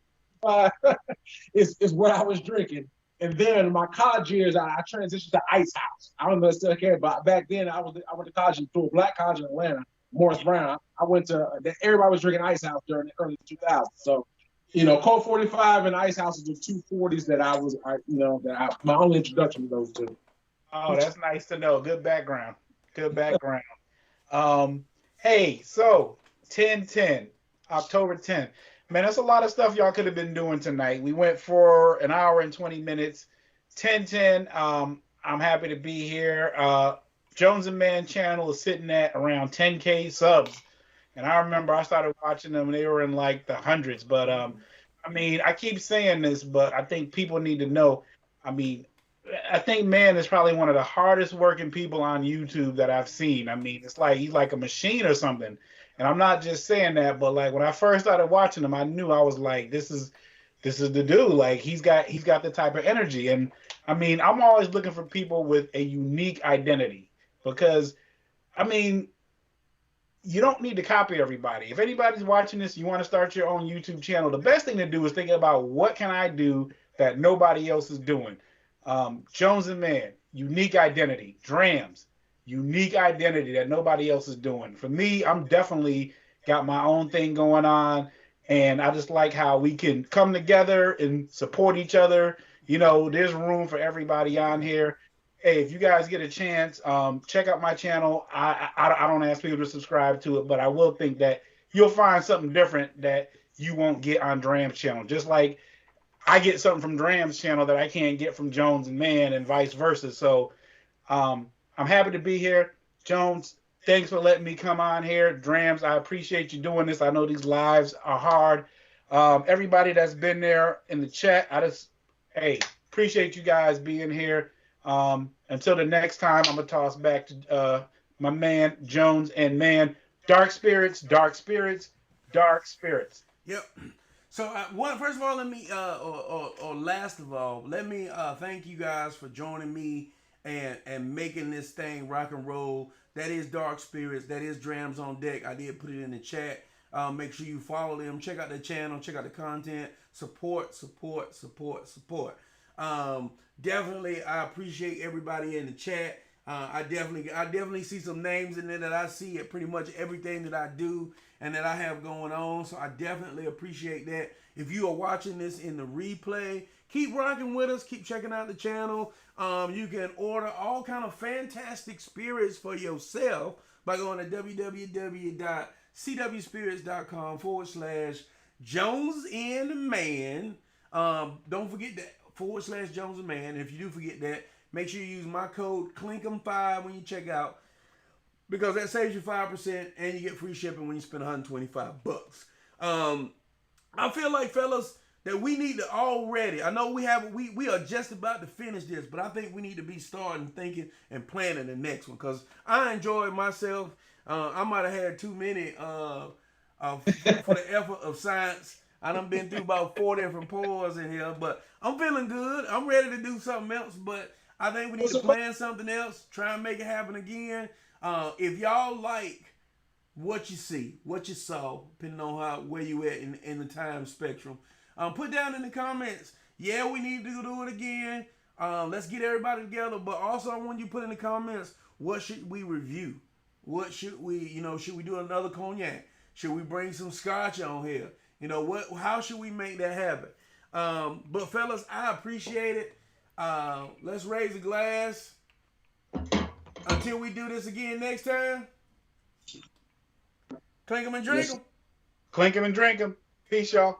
is what I was drinking. And then in my college years, I transitioned to Ice House. I don't know if I still care, but back then I went to college to a black college in Atlanta, Morris Brown. Everybody was drinking Ice House during the early 2000s. So, Colt 45 and Ice House is the two 40s that my only introduction to those two. Oh, that's nice to know. Good background. Hey, so 10/10, October 10th. Man, that's a lot of stuff y'all could have been doing tonight. We went for an hour and 20 minutes. 10/10, I'm happy to be here. Jones and Mann channel is sitting at around 10K subs. And I remember I started watching them, and they were in like the hundreds. But, I keep saying this, but I think people need to know. I think Mann is probably one of the hardest working people on YouTube that I've seen. It's like he's like a machine or something. And I'm not just saying that, but like when I first started watching him, I knew I was like, this is the dude. Like he's got the type of energy. And I'm always looking for people with a unique identity because, you don't need to copy everybody. If anybody's watching this, you want to start your own YouTube channel, the best thing to do is think about what can I do that nobody else is doing. Jones and Mann, unique identity. Drams, unique identity that nobody else is doing. For me, I'm definitely got my own thing going on, and I just like how we can come together and support each other. You know, there's room for everybody on here. Hey, if you guys get a chance, check out my channel. I don't ask people to subscribe to it, but I will think that you'll find something different that you won't get on Drams channel. Just like I get something from Drams channel that I can't get from Jones and Mann, and vice versa. So I'm happy to be here. Jones, thanks for letting me come on here. Drams, I appreciate you doing this. I know these lives are hard. Everybody that's been there in the chat, hey, appreciate you guys being here. Until the next time, I'm going to toss back to my man, Jones and Mann. Dark spirits, dark spirits, dark spirits. Yep. So, first of all, let me, or last of all, let me thank you guys for joining me and making this thing rock and roll. That is Dark Spirits. That is Drams on Deck. I did put it in the chat. Make sure you follow them. Check out their channel. Check out the content. Support. Definitely, I appreciate everybody in the chat. I definitely see some names in there that I see at pretty much everything that I do and that I have going on. So I definitely appreciate that. If you are watching this in the replay, keep rocking with us. Keep checking out the channel. You can order all kind of fantastic spirits for yourself by going to www.cwspirits.com/Jones and Mann. Don't forget that /Jones and Mann. If you do forget that, make sure you use my code CLINK'EM5 when you check out, because that saves you 5% and you get free shipping when you spend $125. I feel like, fellas, that we need to already, I know we are just about to finish this, but I think we need to be starting thinking and planning the next one, because I enjoyed myself. I might have had too many for the effort of science. I done been through about 4 different pours in here, but I'm feeling good. I'm ready to do something else, but I think we need to plan something else, try and make it happen again. If y'all like what you see, what you saw, depending on where you at in the time spectrum, put down in the comments, yeah, we need to do it again. Let's get everybody together, but also I want you to put in the comments, what should we review? What should we, should we do another cognac? Should we bring some scotch on here? How should we make that happen? But fellas, I appreciate it. Let's raise a glass until we do this again next time. Clink 'em and drink 'em. Clink 'em and drink 'em. Peace, y'all.